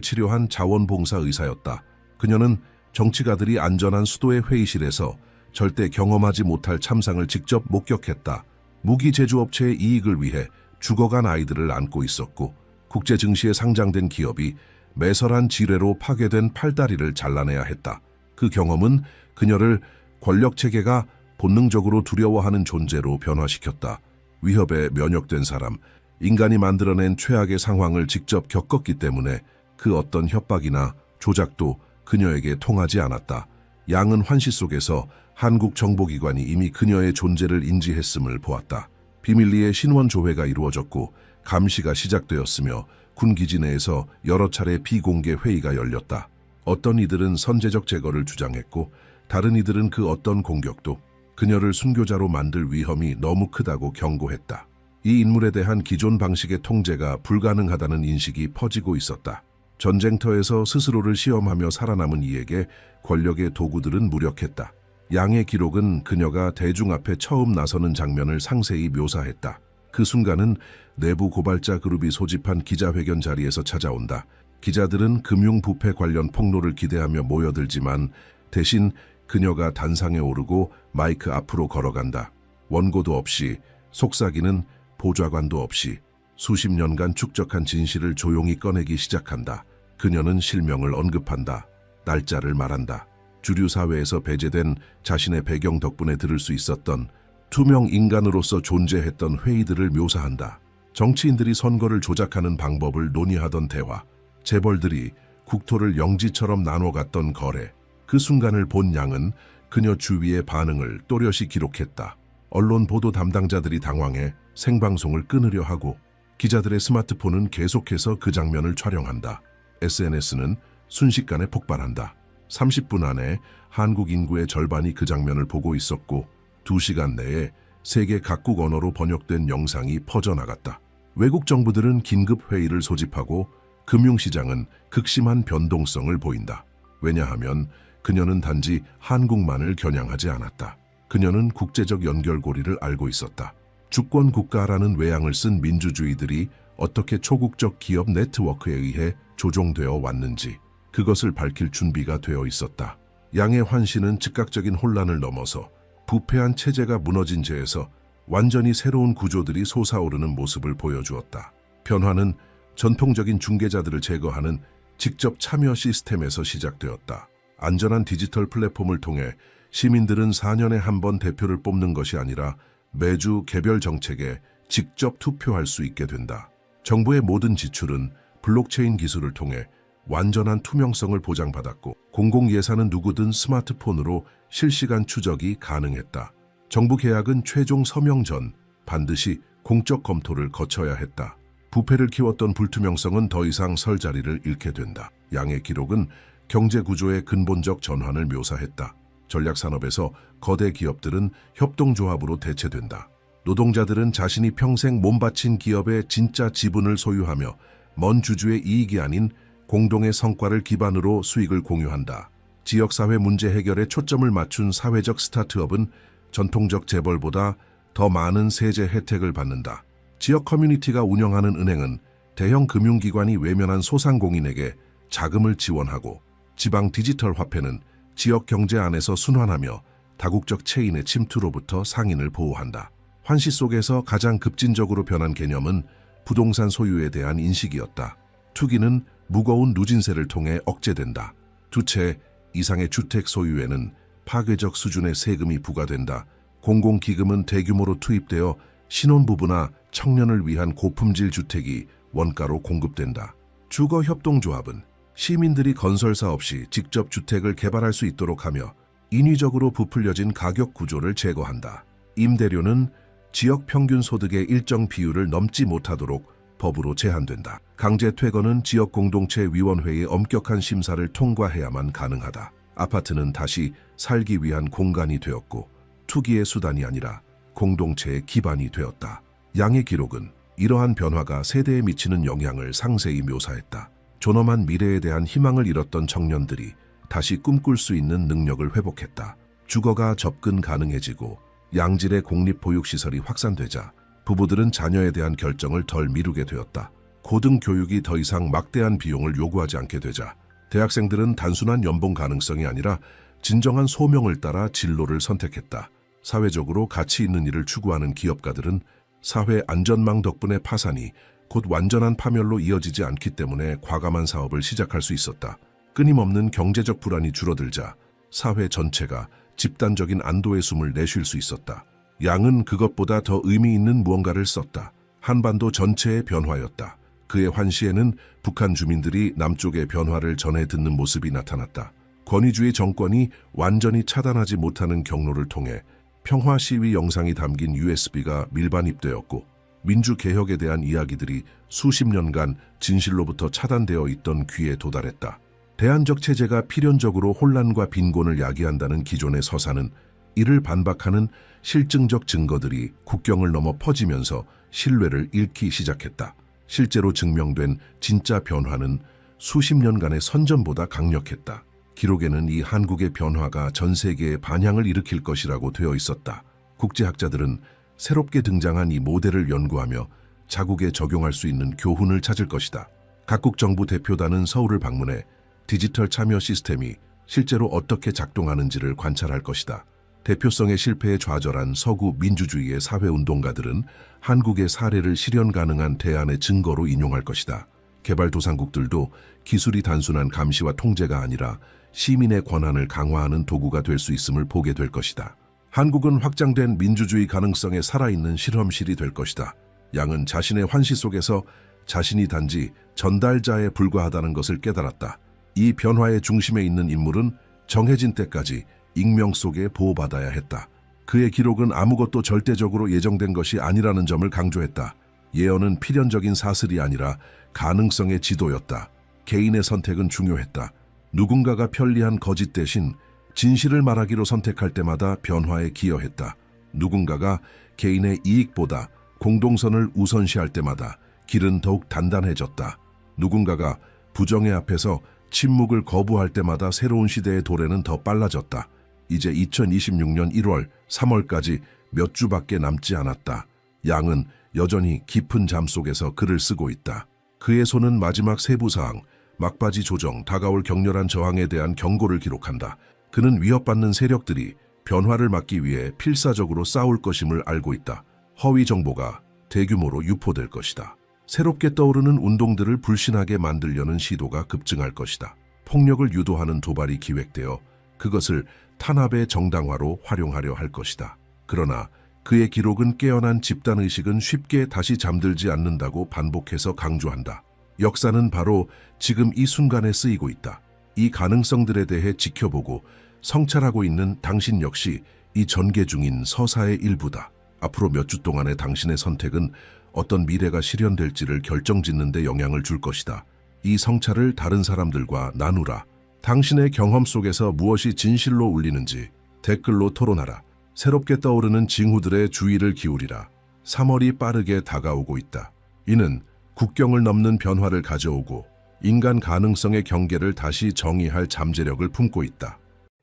Speaker 1: 치료한 자원봉사 의사였다. 그녀는 정치가들이 안전한 수도의 회의실에서 절대 경험하지 못할 참상을 직접 목격했다. 무기 제조업체의 이익을 위해 죽어간 아이들을 안고 있었고, 국제 증시에 상장된 기업이 매설한 지뢰로 파괴된 팔다리를 잘라내야 했다. 그 경험은 그녀를 권력체계가 본능적으로 두려워하는 존재로 변화시켰다. 위협에 면역된 사람, 인간이 만들어낸 최악의 상황을 직접 겪었기 때문에 그 어떤 협박이나 조작도 그녀에게 통하지 않았다. 양은 환시 속에서 한국 정보기관이 이미 그녀의 존재를 인지했음을 보았다. 비밀리에 신원 조회가 이루어졌고 감시가 시작되었으며 군 기지 내에서 여러 차례 비공개 회의가 열렸다. 어떤 이들은 선제적 제거를 주장했고 다른 이들은 그 어떤 공격도 그녀를 순교자로 만들 위험이 너무 크다고 경고했다. 이 인물에 대한 기존 방식의 통제가 불가능하다는 인식이 퍼지고 있었다. 전쟁터에서 스스로를 시험하며 살아남은 이에게 권력의 도구들은 무력했다. 양의 기록은 그녀가 대중 앞에 처음 나서는 장면을 상세히 묘사했다. 그 순간은 내부 고발자 그룹이 소집한 기자회견 자리에서 찾아온다. 기자들은 금융부패 관련 폭로를 기대하며 모여들지만 대신 그녀가 단상에 오르고 마이크 앞으로 걸어간다. 원고도 없이, 속삭이는 보좌관도 없이 수십 년간 축적한 진실을 조용히 꺼내기 시작한다. 그녀는 실명을 언급한다. 날짜를 말한다. 주류 사회에서 배제된 자신의 배경 덕분에 들을 수 있었던 투명 인간으로서 존재했던 회의들을 묘사한다. 정치인들이 선거를 조작하는 방법을 논의하던 대화, 재벌들이 국토를 영지처럼 나눠갔던 거래. 그 순간을 본 양은 그녀 주위의 반응을 또렷이 기록했다. 언론 보도 담당자들이 당황해 생방송을 끊으려 하고 기자들의 스마트폰은 계속해서 그 장면을 촬영한다. SNS는 순식간에 폭발한다. 30분 안에 한국 인구의 절반이 그 장면을 보고 있었고 2시간 내에 세계 각국 언어로 번역된 영상이 퍼져나갔다. 외국 정부들은 긴급 회의를 소집하고 금융시장은 극심한 변동성을 보인다. 왜냐하면 그녀는 단지 한국만을 겨냥하지 않았다. 그녀는 국제적 연결고리를 알고 있었다. 주권 국가라는 외양을 쓴 민주주의들이 어떻게 초국적 기업 네트워크에 의해 조종되어 왔는지 그것을 밝힐 준비가 되어 있었다. 양의 환시는 즉각적인 혼란을 넘어서 부패한 체제가 무너진 채에서 완전히 새로운 구조들이 솟아오르는 모습을 보여주었다. 변화는 전통적인 중개자들을 제거하는 직접 참여 시스템에서 시작되었다. 안전한 디지털 플랫폼을 통해 시민들은 4년에 한 번 대표를 뽑는 것이 아니라 매주 개별 정책에 직접 투표할 수 있게 된다. 정부의 모든 지출은 블록체인 기술을 통해 완전한 투명성을 보장받았고 공공 예산은 누구든 스마트폰으로 실시간 추적이 가능했다. 정부 계약은 최종 서명 전 반드시 공적 검토를 거쳐야 했다. 부패를 키웠던 불투명성은 더 이상 설 자리를 잃게 된다. 양의 기록은 경제 구조의 근본적 전환을 묘사했다. 전략산업에서 거대 기업들은 협동조합으로 대체된다. 노동자들은 자신이 평생 몸바친 기업의 진짜 지분을 소유하며 먼 주주의 이익이 아닌 공동의 성과를 기반으로 수익을 공유한다. 지역사회 문제 해결에 초점을 맞춘 사회적 스타트업은 전통적 재벌보다 더 많은 세제 혜택을 받는다. 지역 커뮤니티가 운영하는 은행은 대형 금융기관이 외면한 소상공인에게 자금을 지원하고 지방 디지털 화폐는 지역 경제 안에서 순환하며 다국적 체인의 침투로부터 상인을 보호한다. 환시 속에서 가장 급진적으로 변한 개념은 부동산 소유에 대한 인식이었다. 투기는 무거운 누진세를 통해 억제된다. 2채 이상의 주택 소유에는 파괴적 수준의 세금이 부과된다. 공공기금은 대규모로 투입되어 신혼부부나 청년을 위한 고품질 주택이 원가로 공급된다. 주거협동조합은 시민들이 건설사 없이 직접 주택을 개발할 수 있도록 하며 인위적으로 부풀려진 가격 구조를 제거한다. 임대료는 지역 평균 소득의 일정 비율을 넘지 못하도록 법으로 제한된다. 강제 퇴거는 지역 공동체 위원회의 엄격한 심사를 통과해야만 가능하다. 아파트는 다시 살기 위한 공간이 되었고 투기의 수단이 아니라 공동체의 기반이 되었다. 양의 기록은 이러한 변화가 세대에 미치는 영향을 상세히 묘사했다. 존엄한 미래에 대한 희망을 잃었던 청년들이 다시 꿈꿀 수 있는 능력을 회복했다. 주거가 접근 가능해지고 양질의 공립보육시설이 확산되자 부부들은 자녀에 대한 결정을 덜 미루게 되었다. 고등교육이 더 이상 막대한 비용을 요구하지 않게 되자 대학생들은 단순한 연봉 가능성이 아니라 진정한 소명을 따라 진로를 선택했다. 사회적으로 가치 있는 일을 추구하는 기업가들은 사회 안전망 덕분에 파산이 곧 완전한 파멸로 이어지지 않기 때문에 과감한 사업을 시작할 수 있었다. 끊임없는 경제적 불안이 줄어들자 사회 전체가 집단적인 안도의 숨을 내쉴 수 있었다. 양은 그것보다 더 의미 있는 무언가를 썼다. 한반도 전체의 변화였다. 그의 환시에는 북한 주민들이 남쪽의 변화를 전해 듣는 모습이 나타났다. 권위주의 정권이 완전히 차단하지 못하는 경로를 통해 평화 시위 영상이 담긴 USB가 밀반입되었고 민주개혁에 대한 이야기들이 수십 년간 진실로부터 차단되어 있던 귀에 도달했다. 대안적 체제가 필연적으로 혼란과 빈곤을 야기한다는 기존의 서사는 이를 반박하는 실증적 증거들이 국경을 넘어 퍼지면서 신뢰를 잃기 시작했다. 실제로 증명된 진짜 변화는 수십 년간의 선전보다 강력했다. 기록에는 이 한국의 변화가 전 세계에 반향을 일으킬 것이라고 되어 있었다. 국제학자들은 새롭게 등장한 이 모델을 연구하며 자국에 적용할 수 있는 교훈을 찾을 것이다. 각국 정부 대표단은 서울을 방문해 디지털 참여 시스템이 실제로 어떻게 작동하는지를 관찰할 것이다. 대표성의 실패에 좌절한 서구 민주주의의 사회운동가들은 한국의 사례를 실현 가능한 대안의 증거로 인용할 것이다. 개발도상국들도 기술이 단순한 감시와 통제가 아니라 시민의 권한을 강화하는 도구가 될 수 있음을 보게 될 것이다. 한국은 확장된 민주주의 가능성에 살아있는 실험실이 될 것이다. 양은 자신의 환시 속에서 자신이 단지 전달자에 불과하다는 것을 깨달았다. 이 변화의 중심에 있는 인물은 정해진 때까지 익명 속에 보호받아야 했다. 그의 기록은 아무것도 절대적으로 예정된 것이 아니라는 점을 강조했다. 예언은 필연적인 사슬이 아니라 가능성의 지도였다. 개인의 선택은 중요했다. 누군가가 편리한 거짓 대신 진실을 말하기로 선택할 때마다 변화에 기여했다. 누군가가 개인의 이익보다 공동선을 우선시할 때마다 길은 더욱 단단해졌다. 누군가가 부정의 앞에서 침묵을 거부할 때마다 새로운 시대의 도래는 더 빨라졌다. 이제 2026년 1월, 3월까지 몇 주밖에 남지 않았다. 양은 여전히 깊은 잠 속에서 글을 쓰고 있다. 그의 손은 마지막 세부사항, 막바지 조정, 다가올 격렬한 저항에 대한 경고를 기록한다. 그는 위협받는 세력들이 변화를 막기 위해 필사적으로 싸울 것임을 알고 있다. 허위 정보가 대규모로 유포될 것이다. 새롭게 떠오르는 운동들을 불신하게 만들려는 시도가 급증할 것이다. 폭력을 유도하는 도발이 기획되어 그것을 탄압의 정당화로 활용하려 할 것이다. 그러나 그의 기록은 깨어난 집단의식은 쉽게 다시 잠들지 않는다고 반복해서 강조한다. 역사는 바로 지금 이 순간에 쓰이고 있다. 이 가능성들에 대해 지켜보고 성찰하고 있는 당신 역시 이 전개 중인 서사의 일부다. 앞으로 몇 주 동안의 당신의 선택은 어떤 미래가 실현될지를 결정짓는 데 영향을 줄 것이다. 이 성찰을 다른 사람들과 나누라. 당신의 경험 속에서 무엇이 진실로 울리는지 댓글로 토론하라. 새롭게 떠오르는 징후들의 주의를 기울이라. 3월이 빠르게 다가오고 있다. 이는 국경을 넘는 변화를 가져오고 인간 가능성의 경계를 다시 정의할 잠재력을 품고 있다.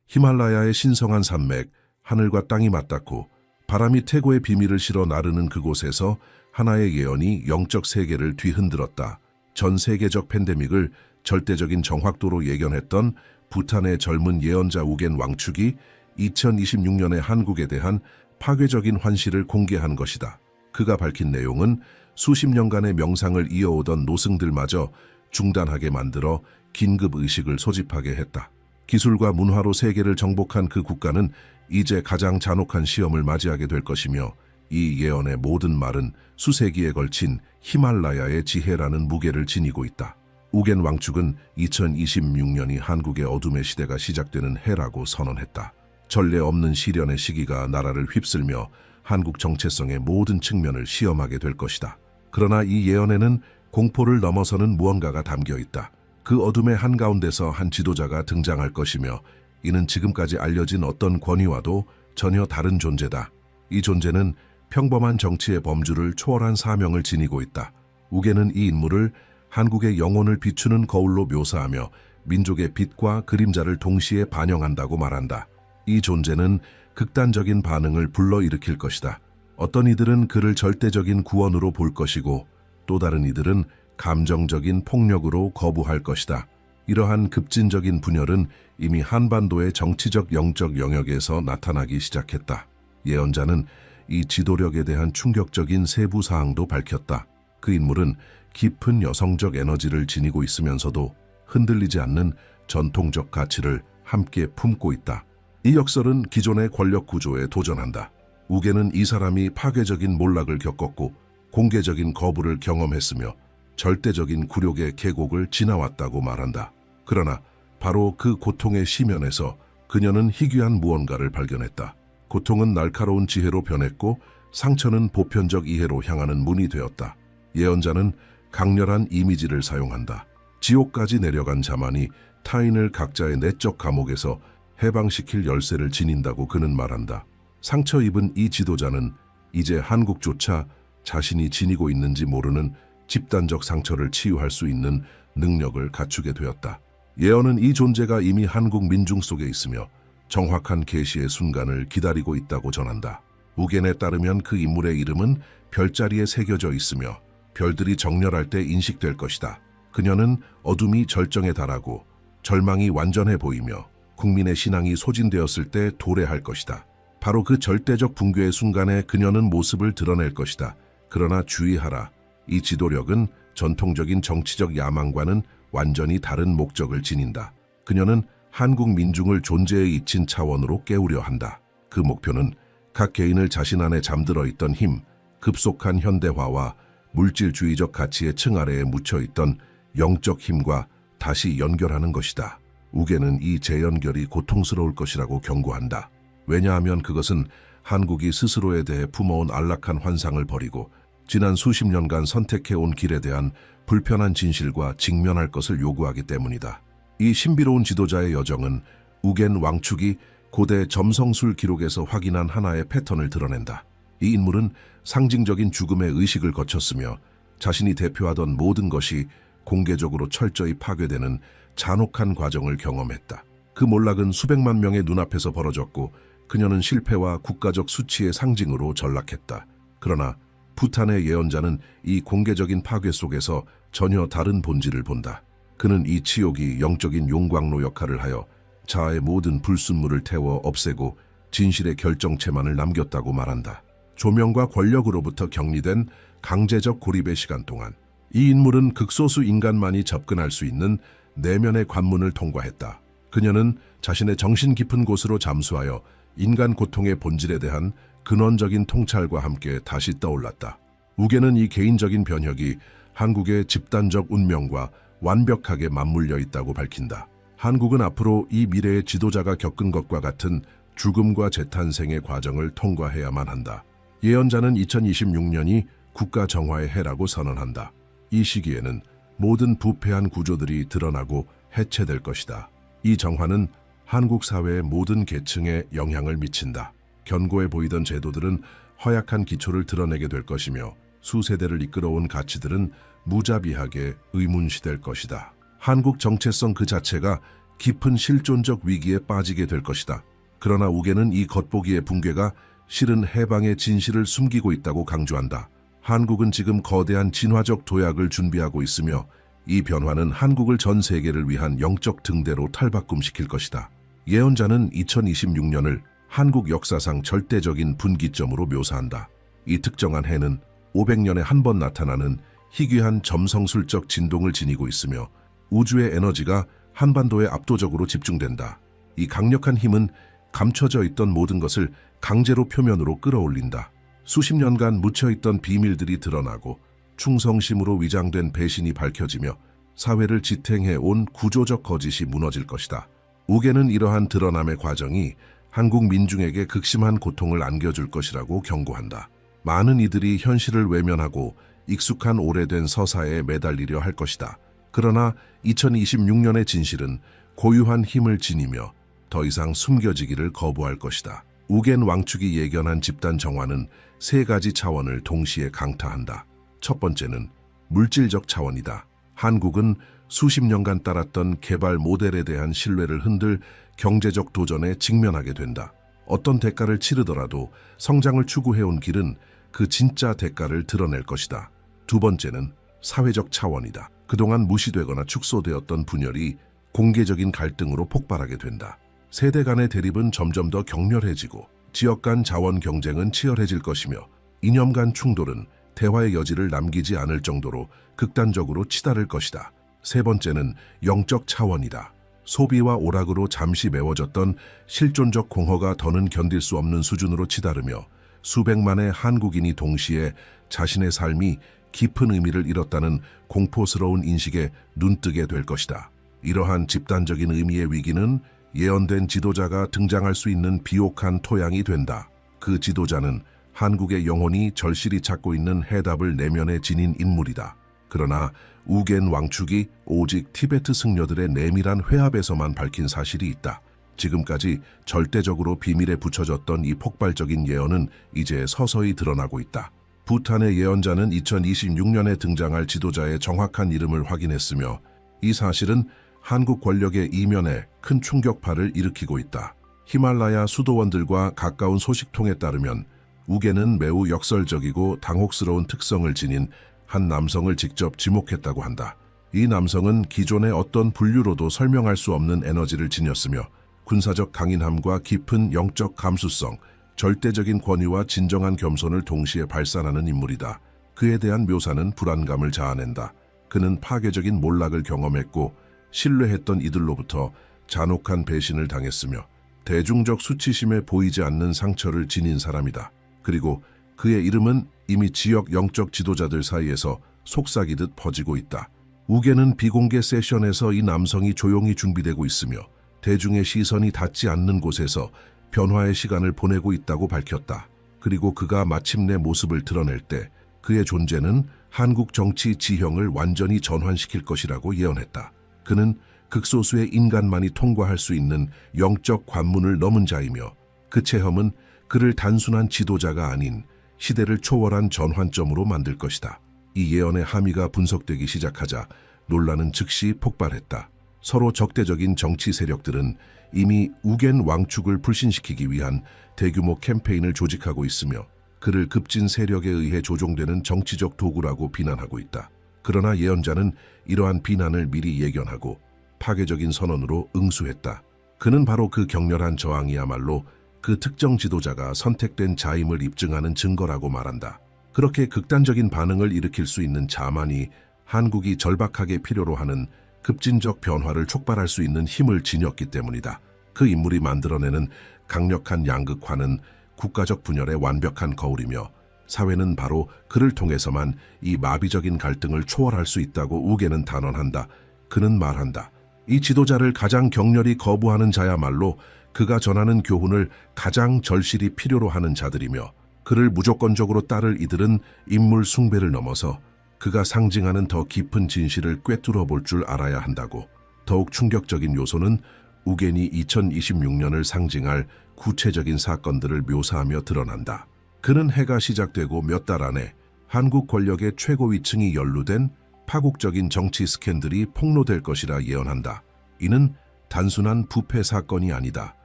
Speaker 1: 히말라야의 신성한 산맥, 하늘과 땅이 맞닿고 바람이 태고의 비밀을 실어 나르는 그곳에서 하나의 예언이 영적 세계를 뒤흔들었다. 전 세계적 팬데믹을 절대적인 정확도로 예견했던 부탄의 젊은 예언자 우겐 왕축이 2026년의 한국에 대한 파괴적인 환시를 공개한 것이다. 그가 밝힌 내용은 수십 년간의 명상을 이어오던 노승들마저 중단하게 만들어 긴급의식을 소집하게 했다. 기술과 문화로 세계를 정복한 그 국가는 이제 가장 잔혹한 시험을 맞이하게 될 것이며 이 예언의 모든 말은 수세기에 걸친 히말라야의 지혜라는 무게를 지니고 있다. 우겐 왕축은 2026년이 한국의 어둠의 시대가 시작되는 해라고 선언했다. 전례 없는 시련의 시기가 나라를 휩쓸며 한국 정체성의 모든 측면을 시험하게 될 것이다. 그러나 이 예언에는 공포를 넘어서는 무언가가 담겨 있다. 그 어둠의 한가운데서 한 지도자가 등장할 것이며 이는 지금까지 알려진 어떤 권위와도 전혀 다른 존재다. 이 존재는 평범한 정치의 범주를 초월한 사명을 지니고 있다. 우겐은 이 인물을 한국의 영혼을 비추는 거울로 묘사하며 민족의 빛과 그림자를 동시에 반영한다고 말한다. 이 존재는 극단적인 반응을 불러일으킬 것이다. 어떤 이들은 그를 절대적인 구원으로 볼 것이고 또 다른 이들은 감정적인 폭력으로 거부할 것이다. 이러한 급진적인 분열은 이미 한반도의 정치적 영적 영역에서 나타나기 시작했다. 예언자는 이 지도력에 대한 충격적인 세부 사항도 밝혔다. 그 인물은 깊은 여성적 에너지를 지니고 있으면서도 흔들리지 않는 전통적 가치를 함께 품고 있다. 이 역설은 기존의 권력 구조에 도전한다. 우게는 이 사람이 파괴적인 몰락을 겪었고 공개적인 거부를 경험했으며 절대적인 굴욕의 계곡을 지나왔다고 말한다. 그러나 바로 그 고통의 시면에서 그녀는 희귀한 무언가를 발견했다. 고통은 날카로운 지혜로 변했고 상처는 보편적 이해로 향하는 문이 되었다. 예언자는 강렬한 이미지를 사용한다. 지옥까지 내려간 자만이 타인을 각자의 내적 감옥에서 해방시킬 열쇠를 지닌다고 그는 말한다. 상처 입은 이 지도자는 이제 한국조차 자신이 지니고 있는지 모르는 집단적 상처를 치유할 수 있는 능력을 갖추게 되었다. 예언은 이 존재가 이미 한국 민중 속에 있으며 정확한 계시의 순간을 기다리고 있다고 전한다. 우겐에 따르면 그 인물의 이름은 별자리에 새겨져 있으며 별들이 정렬할 때 인식될 것이다. 그녀는 어둠이 절정에 달하고 절망이 완전해 보이며 국민의 신앙이 소진되었을 때 도래할 것이다. 바로 그 절대적 붕괴의 순간에 그녀는 모습을 드러낼 것이다. 그러나 주의하라. 이 지도력은 전통적인 정치적 야망과는 완전히 다른 목적을 지닌다. 그녀는 한국 민중을 존재에 잊힌 차원으로 깨우려 한다. 그 목표는 각 개인을 자신 안에 잠들어 있던 힘, 급속한 현대화와 물질주의적 가치의 층 아래에 묻혀있던 영적 힘과 다시 연결하는 것이다. 우게는 이 재연결이 고통스러울 것이라고 경고한다. 왜냐하면 그것은 한국이 스스로에 대해 품어온 안락한 환상을 버리고 지난 수십 년간 선택해온 길에 대한 불편한 진실과 직면할 것을 요구하기 때문이다. 이 신비로운 지도자의 여정은 우겐 왕축이 고대 점성술 기록에서 확인한 하나의 패턴을 드러낸다. 이 인물은 상징적인 죽음의 의식을 거쳤으며 자신이 대표하던 모든 것이 공개적으로 철저히 파괴되는 잔혹한 과정을 경험했다. 그 몰락은 수백만 명의 눈앞에서 벌어졌고 그녀는 실패와 국가적 수치의 상징으로 전락했다. 그러나 부탄의 예언자는 이 공개적인 파괴 속에서 전혀 다른 본질을 본다. 그는 이 치욕이 영적인 용광로 역할을 하여 자아의 모든 불순물을 태워 없애고 진실의 결정체만을 남겼다고 말한다. 조명과 권력으로부터 격리된 강제적 고립의 시간 동안 이 인물은 극소수 인간만이 접근할 수 있는 내면의 관문을 통과했다. 그녀는 자신의 정신 깊은 곳으로 잠수하여 인간 고통의 본질에 대한 근원적인 통찰과 함께 다시 떠올랐다. 우게는 이 개인적인 변혁이 한국의 집단적 운명과 완벽하게 맞물려 있다고 밝힌다. 한국은 앞으로 이 미래의 지도자가 겪은 것과 같은 죽음과 재탄생의 과정을 통과해야만 한다. 예언자는 2026년이 국가 정화의 해라고 선언한다. 이 시기에는 모든 부패한 구조들이 드러나고 해체될 것이다. 이 정화는 한국 사회의 모든 계층에 영향을 미친다. 견고해 보이던 제도들은 허약한 기초를 드러내게 될 것이며 수세대를 이끌어온 가치들은 무자비하게 의문시될 것이다. 한국 정체성 그 자체가 깊은 실존적 위기에 빠지게 될 것이다. 그러나 우게는 이 겉보기의 붕괴가 실은 해방의 진실을 숨기고 있다고 강조한다. 한국은 지금 거대한 진화적 도약을 준비하고 있으며 이 변화는 한국을 전 세계를 위한 영적 등대로 탈바꿈시킬 것이다. 예언자는 2026년을 한국 역사상 절대적인 분기점으로 묘사한다. 이 특정한 해는 500년에 한 번 나타나는 희귀한 점성술적 진동을 지니고 있으며 우주의 에너지가 한반도에 압도적으로 집중된다. 이 강력한 힘은 감춰져 있던 모든 것을 강제로 표면으로 끌어올린다. 수십 년간 묻혀있던 비밀들이 드러나고 충성심으로 위장된 배신이 밝혀지며 사회를 지탱해온 구조적 거짓이 무너질 것이다. 우게는 이러한 드러남의 과정이 한국 민중에게 극심한 고통을 안겨줄 것이라고 경고한다. 많은 이들이 현실을 외면하고 익숙한 오래된 서사에 매달리려 할 것이다. 그러나 2026년의 진실은 고유한 힘을 지니며 더 이상 숨겨지기를 거부할 것이다. 우겐 왕축이 예견한 집단 정화는 세 가지 차원을 동시에 강타한다. 첫 번째는 물질적 차원이다. 한국은 수십 년간 따랐던 개발 모델에 대한 신뢰를 흔들 경제적 도전에 직면하게 된다. 어떤 대가를 치르더라도 성장을 추구해온 길은 그 진짜 대가를 드러낼 것이다. 두 번째는 사회적 차원이다. 그동안 무시되거나 축소되었던 분열이 공개적인 갈등으로 폭발하게 된다. 세대 간의 대립은 점점 더 격렬해지고 지역 간 자원 경쟁은 치열해질 것이며 이념 간 충돌은 대화의 여지를 남기지 않을 정도로 극단적으로 치달을 것이다. 세 번째는 영적 차원이다. 소비와 오락으로 잠시 메워졌던 실존적 공허가 더는 견딜 수 없는 수준으로 치달으며 수백만의 한국인이 동시에 자신의 삶이 깊은 의미를 잃었다는 공포스러운 인식에 눈뜨게 될 것이다. 이러한 집단적인 의미의 위기는 예언된 지도자가 등장할 수 있는 비옥한 토양이 된다. 그 지도자는 한국의 영혼이 절실히 찾고 있는 해답을 내면에 지닌 인물이다. 그러나 우겐 왕축이 오직 티베트 승려들의 내밀한 회합에서만 밝힌 사실이 있다. 지금까지 절대적으로 비밀에 붙여졌던 이 폭발적인 예언은 이제 서서히 드러나고 있다. 부탄의 예언자는 2026년에 등장할 지도자의 정확한 이름을 확인했으며 이 사실은 한국 권력의 이면에 큰 충격파를 일으키고 있다. 히말라야 수도원들과 가까운 소식통에 따르면 우겐은 매우 역설적이고 당혹스러운 특성을 지닌 한 남성을 직접 지목했다고 한다. 이 남성은 기존의 어떤 분류로도 설명할 수 없는 에너지를 지녔으며 군사적 강인함과 깊은 영적 감수성, 절대적인 권위와 진정한 겸손을 동시에 발산하는 인물이다. 그에 대한 묘사는 불안감을 자아낸다. 그는 파괴적인 몰락을 경험했고 신뢰했던 이들로부터 잔혹한 배신을 당했으며 대중적 수치심에 보이지 않는 상처를 지닌 사람이다. 그리고 그의 이름은 이미 지역 영적 지도자들 사이에서 속삭이듯 퍼지고 있다. 우게는 비공개 세션에서 이 남성이 조용히 준비되고 있으며 대중의 시선이 닿지 않는 곳에서 변화의 시간을 보내고 있다고 밝혔다. 그리고 그가 마침내 모습을 드러낼 때 그의 존재는 한국 정치 지형을 완전히 전환시킬 것이라고 예언했다. 그는 극소수의 인간만이 통과할 수 있는 영적 관문을 넘은 자이며 그 체험은 그를 단순한 지도자가 아닌 시대를 초월한 전환점으로 만들 것이다. 이 예언의 함의가 분석되기 시작하자 논란은 즉시 폭발했다. 서로 적대적인 정치 세력들은 이미 우겐 왕축을 불신시키기 위한 대규모 캠페인을 조직하고 있으며 그를 급진 세력에 의해 조종되는 정치적 도구라고 비난하고 있다. 그러나 예언자는 이러한 비난을 미리 예견하고 파괴적인 선언으로 응수했다. 그는 바로 그 격렬한 저항이야말로 그 특정 지도자가 선택된 자임을 입증하는 증거라고 말한다. 그렇게 극단적인 반응을 일으킬 수 있는 자만이 한국이 절박하게 필요로 하는 급진적 변화를 촉발할 수 있는 힘을 지녔기 때문이다. 그 인물이 만들어내는 강력한 양극화는 국가적 분열의 완벽한 거울이며 사회는 바로 그를 통해서만 이 마비적인 갈등을 초월할 수 있다고 우게는 단언한다. 그는 말한다. 이 지도자를 가장 격렬히 거부하는 자야말로 그가 전하는 교훈을 가장 절실히 필요로 하는 자들이며 그를 무조건적으로 따를 이들은 인물 숭배를 넘어서 그가 상징하는 더 깊은 진실을 꿰뚫어 볼 줄 알아야 한다고. 더욱 충격적인 요소는 우겐이 2026년을 상징할 구체적인 사건들을 묘사하며 드러난다. 그는 해가 시작되고 몇 달 안에 한국 권력의 최고위층이 연루된 파국적인 정치 스캔들이 폭로될 것이라 예언한다. 이는 단순한 부패 사건이 아니다.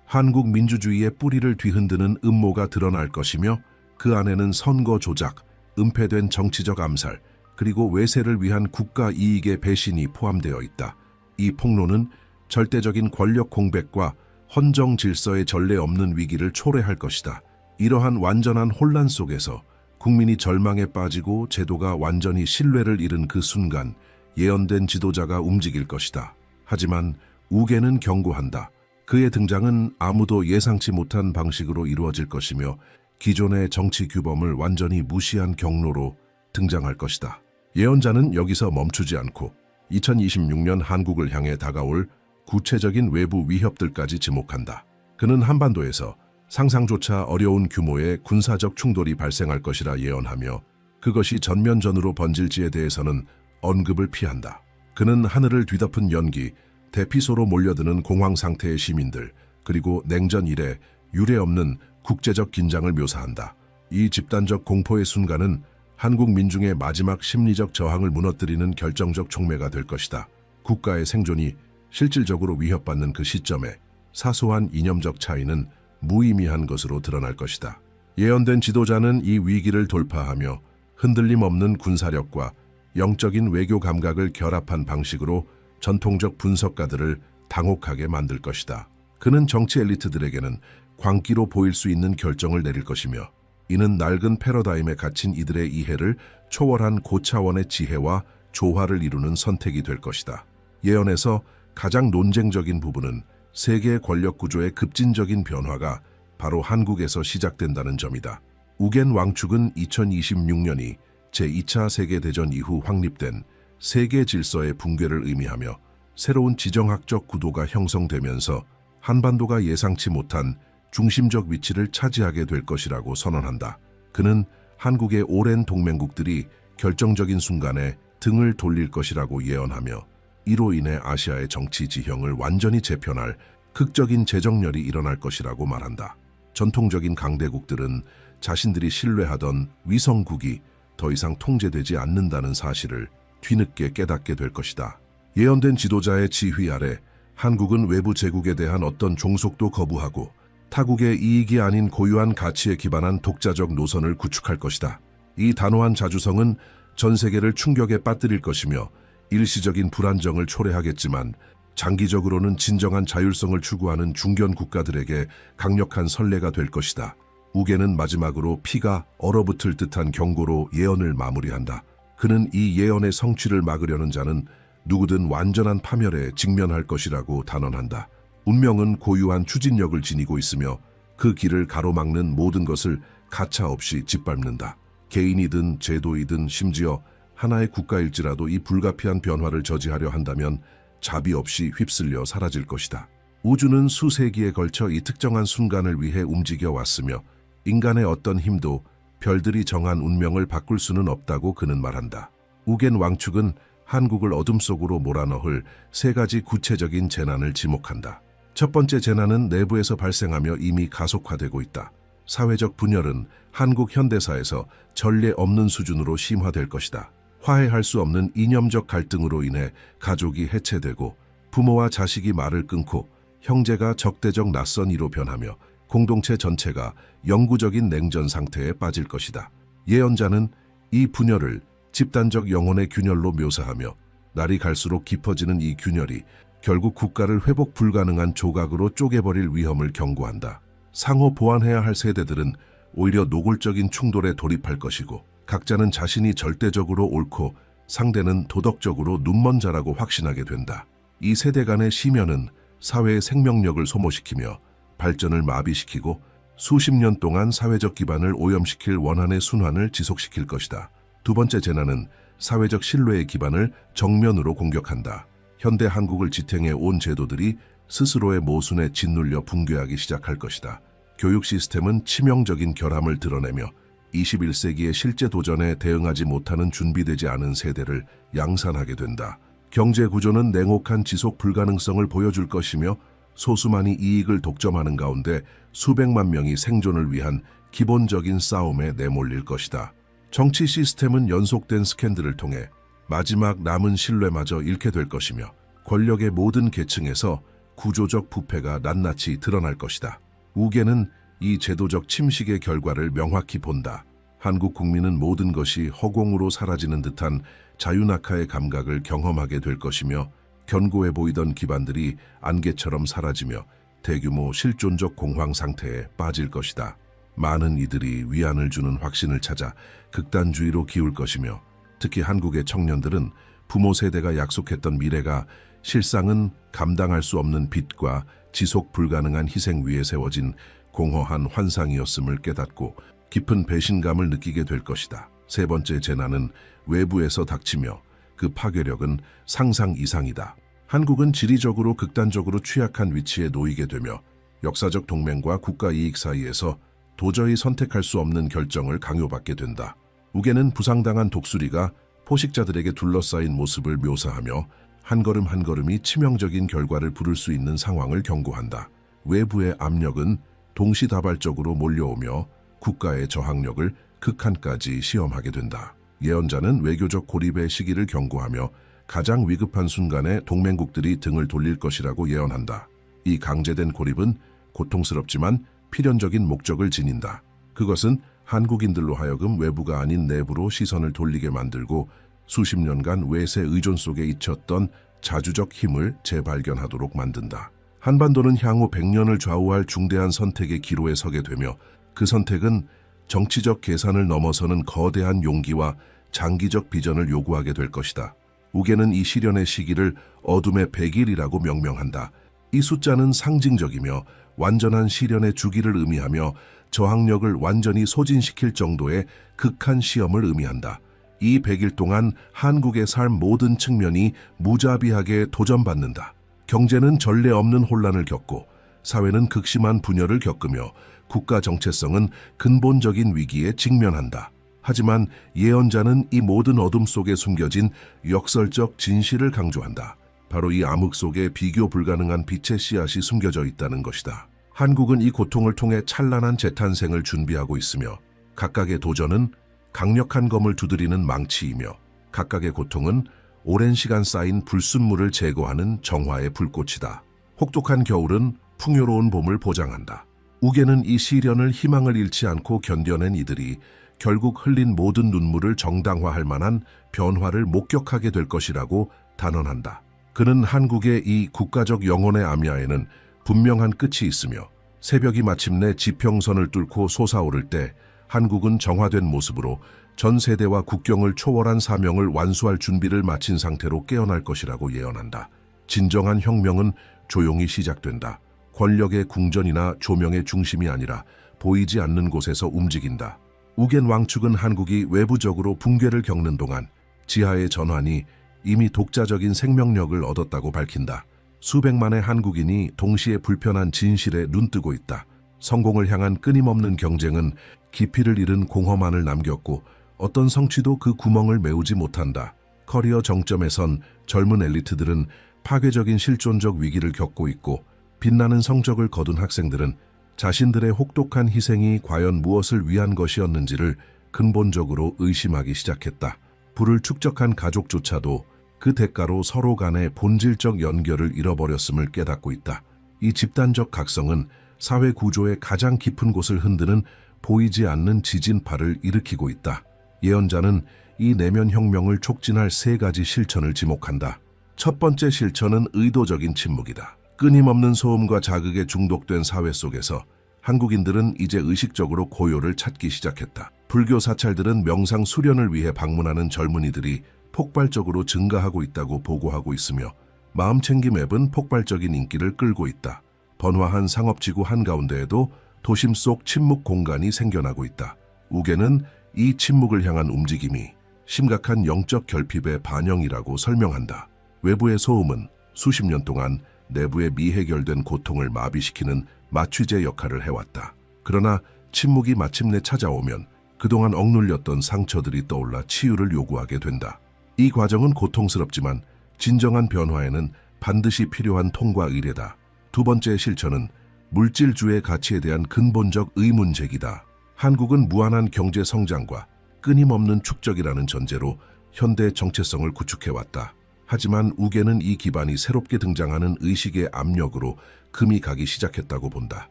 Speaker 1: 한국 민주주의의 뿌리를 뒤흔드는 음모가 드러날 것이며 그 안에는 선거 조작, 은폐된 정치적 암살, 그리고 외세를 위한 국가 이익의 배신이 포함되어 있다. 이 폭로는 절대적인 권력 공백과 헌정 질서의 전례 없는 위기를 초래할 것이다. 이러한 완전한 혼란 속에서 국민이 절망에 빠지고 제도가 완전히 신뢰를 잃은 그 순간 예언된 지도자가 움직일 것이다. 하지만 우게는 경고한다. 그의 등장은 아무도 예상치 못한 방식으로 이루어질 것이며 기존의 정치 규범을 완전히 무시한 경로로 등장할 것이다. 예언자는 여기서 멈추지 않고 2026년 한국을 향해 다가올 구체적인 외부 위협들까지 지목한다. 그는 한반도에서 상상조차 어려운 규모의 군사적 충돌이 발생할 것이라 예언하며 그것이 전면전으로 번질지에 대해서는 언급을 피한다. 그는 하늘을 뒤덮은 연기, 대피소로 몰려드는 공황 상태의 시민들, 그리고 냉전 이래 유례없는 국제적 긴장을 묘사한다. 이 집단적 공포의 순간은 한국 민중의 마지막 심리적 저항을 무너뜨리는 결정적 촉매가 될 것이다. 국가의 생존이 실질적으로 위협받는 그 시점에 사소한 이념적 차이는 무의미한 것으로 드러날 것이다. 예언된 지도자는 이 위기를 돌파하며 흔들림 없는 군사력과 영적인 외교 감각을 결합한 방식으로 전통적 분석가들을 당혹하게 만들 것이다. 그는 정치 엘리트들에게는 광기로 보일 수 있는 결정을 내릴 것이며 이는 낡은 패러다임에 갇힌 이들의 이해를 초월한 고차원의 지혜와 조화를 이루는 선택이 될 것이다. 예언에서 가장 논쟁적인 부분은 세계의 권력 구조의 급진적인 변화가 바로 한국에서 시작된다는 점이다. 우겐 왕축은 2026년이 제2차 세계대전 이후 확립된 세계 질서의 붕괴를 의미하며 새로운 지정학적 구도가 형성되면서 한반도가 예상치 못한 중심적 위치를 차지하게 될 것이라고 선언한다. 그는 한국의 오랜 동맹국들이 결정적인 순간에 등을 돌릴 것이라고 예언하며 이로 인해 아시아의 정치 지형을 완전히 재편할 극적인 재정렬이 일어날 것이라고 말한다. 전통적인 강대국들은 자신들이 신뢰하던 위성국이 더 이상 통제되지 않는다는 사실을 뒤늦게 깨닫게 될 것이다. 예언된 지도자의 지휘 아래 한국은 외부 제국에 대한 어떤 종속도 거부하고 타국의 이익이 아닌 고유한 가치에 기반한 독자적 노선을 구축할 것이다. 이 단호한 자주성은 전 세계를 충격에 빠뜨릴 것이며 일시적인 불안정을 초래하겠지만 장기적으로는 진정한 자율성을 추구하는 중견 국가들에게 강력한 선례가 될 것이다. 우게는 마지막으로 피가 얼어붙을 듯한 경고로 예언을 마무리한다. 그는 이 예언의 성취를 막으려는 자는 누구든 완전한 파멸에 직면할 것이라고 단언한다. 운명은 고유한 추진력을 지니고 있으며 그 길을 가로막는 모든 것을 가차없이 짓밟는다. 개인이든 제도이든 심지어 하나의 국가일지라도 이 불가피한 변화를 저지하려 한다면 자비 없이 휩쓸려 사라질 것이다. 우주는 수세기에 걸쳐 이 특정한 순간을 위해 움직여 왔으며 인간의 어떤 힘도 별들이 정한 운명을 바꿀 수는 없다고 그는 말한다. 우겐 왕축은 한국을 어둠 속으로 몰아넣을 세 가지 구체적인 재난을 지목한다. 첫 번째 재난은 내부에서 발생하며 이미 가속화되고 있다. 사회적 분열은 한국 현대사에서 전례 없는 수준으로 심화될 것이다. 화해할 수 없는 이념적 갈등으로 인해 가족이 해체되고 부모와 자식이 말을 끊고 형제가 적대적 낯선 이로 변하며 공동체 전체가 영구적인 냉전 상태에 빠질 것이다. 예언자는 이 분열을 집단적 영혼의 균열로 묘사하며 날이 갈수록 깊어지는 이 균열이 결국 국가를 회복 불가능한 조각으로 쪼개버릴 위험을 경고한다. 상호 보완해야 할 세대들은 오히려 노골적인 충돌에 돌입할 것이고 각자는 자신이 절대적으로 옳고 상대는 도덕적으로 눈먼 자라고 확신하게 된다. 이 세대 간의 심연은 사회의 생명력을 소모시키며 발전을 마비시키고 수십 년 동안 사회적 기반을 오염시킬 원한의 순환을 지속시킬 것이다. 두 번째 재난은 사회적 신뢰의 기반을 정면으로 공격한다. 현대 한국을 지탱해 온 제도들이 스스로의 모순에 짓눌려 붕괴하기 시작할 것이다. 교육 시스템은 치명적인 결함을 드러내며 21세기의 실제 도전에 대응하지 못하는 준비되지 않은 세대를 양산하게 된다. 경제 구조는 냉혹한 지속 불가능성을 보여줄 것이며 소수만이 이익을 독점하는 가운데 수백만 명이 생존을 위한 기본적인 싸움에 내몰릴 것이다. 정치 시스템은 연속된 스캔들을 통해 마지막 남은 신뢰마저 잃게 될 것이며 권력의 모든 계층에서 구조적 부패가 낱낱이 드러날 것이다. 우게는 이 제도적 침식의 결과를 명확히 본다. 한국 국민은 모든 것이 허공으로 사라지는 듯한 자유낙하의 감각을 경험하게 될 것이며 견고해 보이던 기반들이 안개처럼 사라지며 대규모 실존적 공황 상태에 빠질 것이다. 많은 이들이 위안을 주는 확신을 찾아 극단주의로 기울 것이며 특히 한국의 청년들은 부모 세대가 약속했던 미래가 실상은 감당할 수 없는 빚과 지속 불가능한 희생 위에 세워진 공허한 환상이었음을 깨닫고 깊은 배신감을 느끼게 될 것이다. 세 번째 재난은 외부에서 닥치며 그 파괴력은 상상 이상이다. 한국은 지리적으로 극단적으로 취약한 위치에 놓이게 되며 역사적 동맹과 국가 이익 사이에서 도저히 선택할 수 없는 결정을 강요받게 된다. 우게는 부상당한 독수리가 포식자들에게 둘러싸인 모습을 묘사하며 한 걸음 한 걸음이 치명적인 결과를 부를 수 있는 상황을 경고한다. 외부의 압력은 동시다발적으로 몰려오며 국가의 저항력을 극한까지 시험하게 된다. 예언자는 외교적 고립의 시기를 경고하며 가장 위급한 순간에 동맹국들이 등을 돌릴 것이라고 예언한다. 이 강제된 고립은 고통스럽지만 필연적인 목적을 지닌다. 그것은 한국인들로 하여금 외부가 아닌 내부로 시선을 돌리게 만들고 수십 년간 외세 의존 속에 잊혔던 자주적 힘을 재발견하도록 만든다. 한반도는 향후 100년을 좌우할 중대한 선택의 기로에 서게 되며 그 선택은 정치적 계산을 넘어서는 거대한 용기와 장기적 비전을 요구하게 될 것이다. 우게는 이 시련의 시기를 어둠의 100일이라고 명명한다. 이 숫자는 상징적이며 완전한 시련의 주기를 의미하며 저항력을 완전히 소진시킬 정도의 극한 시험을 의미한다. 이 100일 동안 한국의 삶 모든 측면이 무자비하게 도전받는다. 경제는 전례 없는 혼란을 겪고 사회는 극심한 분열을 겪으며 국가 정체성은 근본적인 위기에 직면한다. 하지만 예언자는 이 모든 어둠 속에 숨겨진 역설적 진실을 강조한다. 바로 이 암흑 속에 비교 불가능한 빛의 씨앗이 숨겨져 있다는 것이다. 한국은 이 고통을 통해 찬란한 재탄생을 준비하고 있으며 각각의 도전은 강력한 검을 두드리는 망치이며 각각의 고통은 오랜 시간 쌓인 불순물을 제거하는 정화의 불꽃이다. 혹독한 겨울은 풍요로운 봄을 보장한다. 우게는 이 시련을 희망을 잃지 않고 견뎌낸 이들이 결국 흘린 모든 눈물을 정당화할 만한 변화를 목격하게 될 것이라고 단언한다. 그는 한국의 이 국가적 영혼의 암야에는 분명한 끝이 있으며 새벽이 마침내 지평선을 뚫고 솟아오를 때 한국은 정화된 모습으로 전 세대와 국경을 초월한 사명을 완수할 준비를 마친 상태로 깨어날 것이라고 예언한다. 진정한 혁명은 조용히 시작된다. 권력의 궁전이나 조명의 중심이 아니라 보이지 않는 곳에서 움직인다. 우겐 왕축은 한국이 외부적으로 붕괴를 겪는 동안 지하의 전환이 이미 독자적인 생명력을 얻었다고 밝힌다. 수백만의 한국인이 동시에 불편한 진실에 눈뜨고 있다. 성공을 향한 끊임없는 경쟁은 깊이를 잃은 공허만을 남겼고 어떤 성취도 그 구멍을 메우지 못한다. 커리어 정점에선 젊은 엘리트들은 파괴적인 실존적 위기를 겪고 있고 빛나는 성적을 거둔 학생들은 자신들의 혹독한 희생이 과연 무엇을 위한 것이었는지를 근본적으로 의심하기 시작했다. 부를 축적한 가족조차도 그 대가로 서로 간의 본질적 연결을 잃어버렸음을 깨닫고 있다. 이 집단적 각성은 사회 구조의 가장 깊은 곳을 흔드는 보이지 않는 지진파를 일으키고 있다. 예언자는 이 내면 혁명을 촉진할 3가지 실천을 지목한다. 첫 번째 실천은 의도적인 침묵이다. 끊임없는 소음과 자극에 중독된 사회 속에서 한국인들은 이제 의식적으로 고요를 찾기 시작했다. 불교 사찰들은 명상 수련을 위해 방문하는 젊은이들이 폭발적으로 증가하고 있다고 보고하고 있으며 마음챙김 앱은 폭발적인 인기를 끌고 있다. 번화한 상업지구 한가운데에도 도심 속 침묵 공간이 생겨나고 있다. 우게는 이 침묵을 향한 움직임이 심각한 영적 결핍의 반영이라고 설명한다. 외부의 소음은 수십 년 동안 내부의 미해결된 고통을 마비시키는 마취제 역할을 해왔다. 그러나 침묵이 마침내 찾아오면 그동안 억눌렸던 상처들이 떠올라 치유를 요구하게 된다. 이 과정은 고통스럽지만 진정한 변화에는 반드시 필요한 통과 의례다. 두 번째 실천은 물질주의 가치에 대한 근본적 의문 제기다. 한국은 무한한 경제 성장과 끊임없는 축적이라는 전제로 현대 정체성을 구축해왔다. 하지만 우게는 이 기반이 새롭게 등장하는 의식의 압력으로 금이 가기 시작했다고 본다.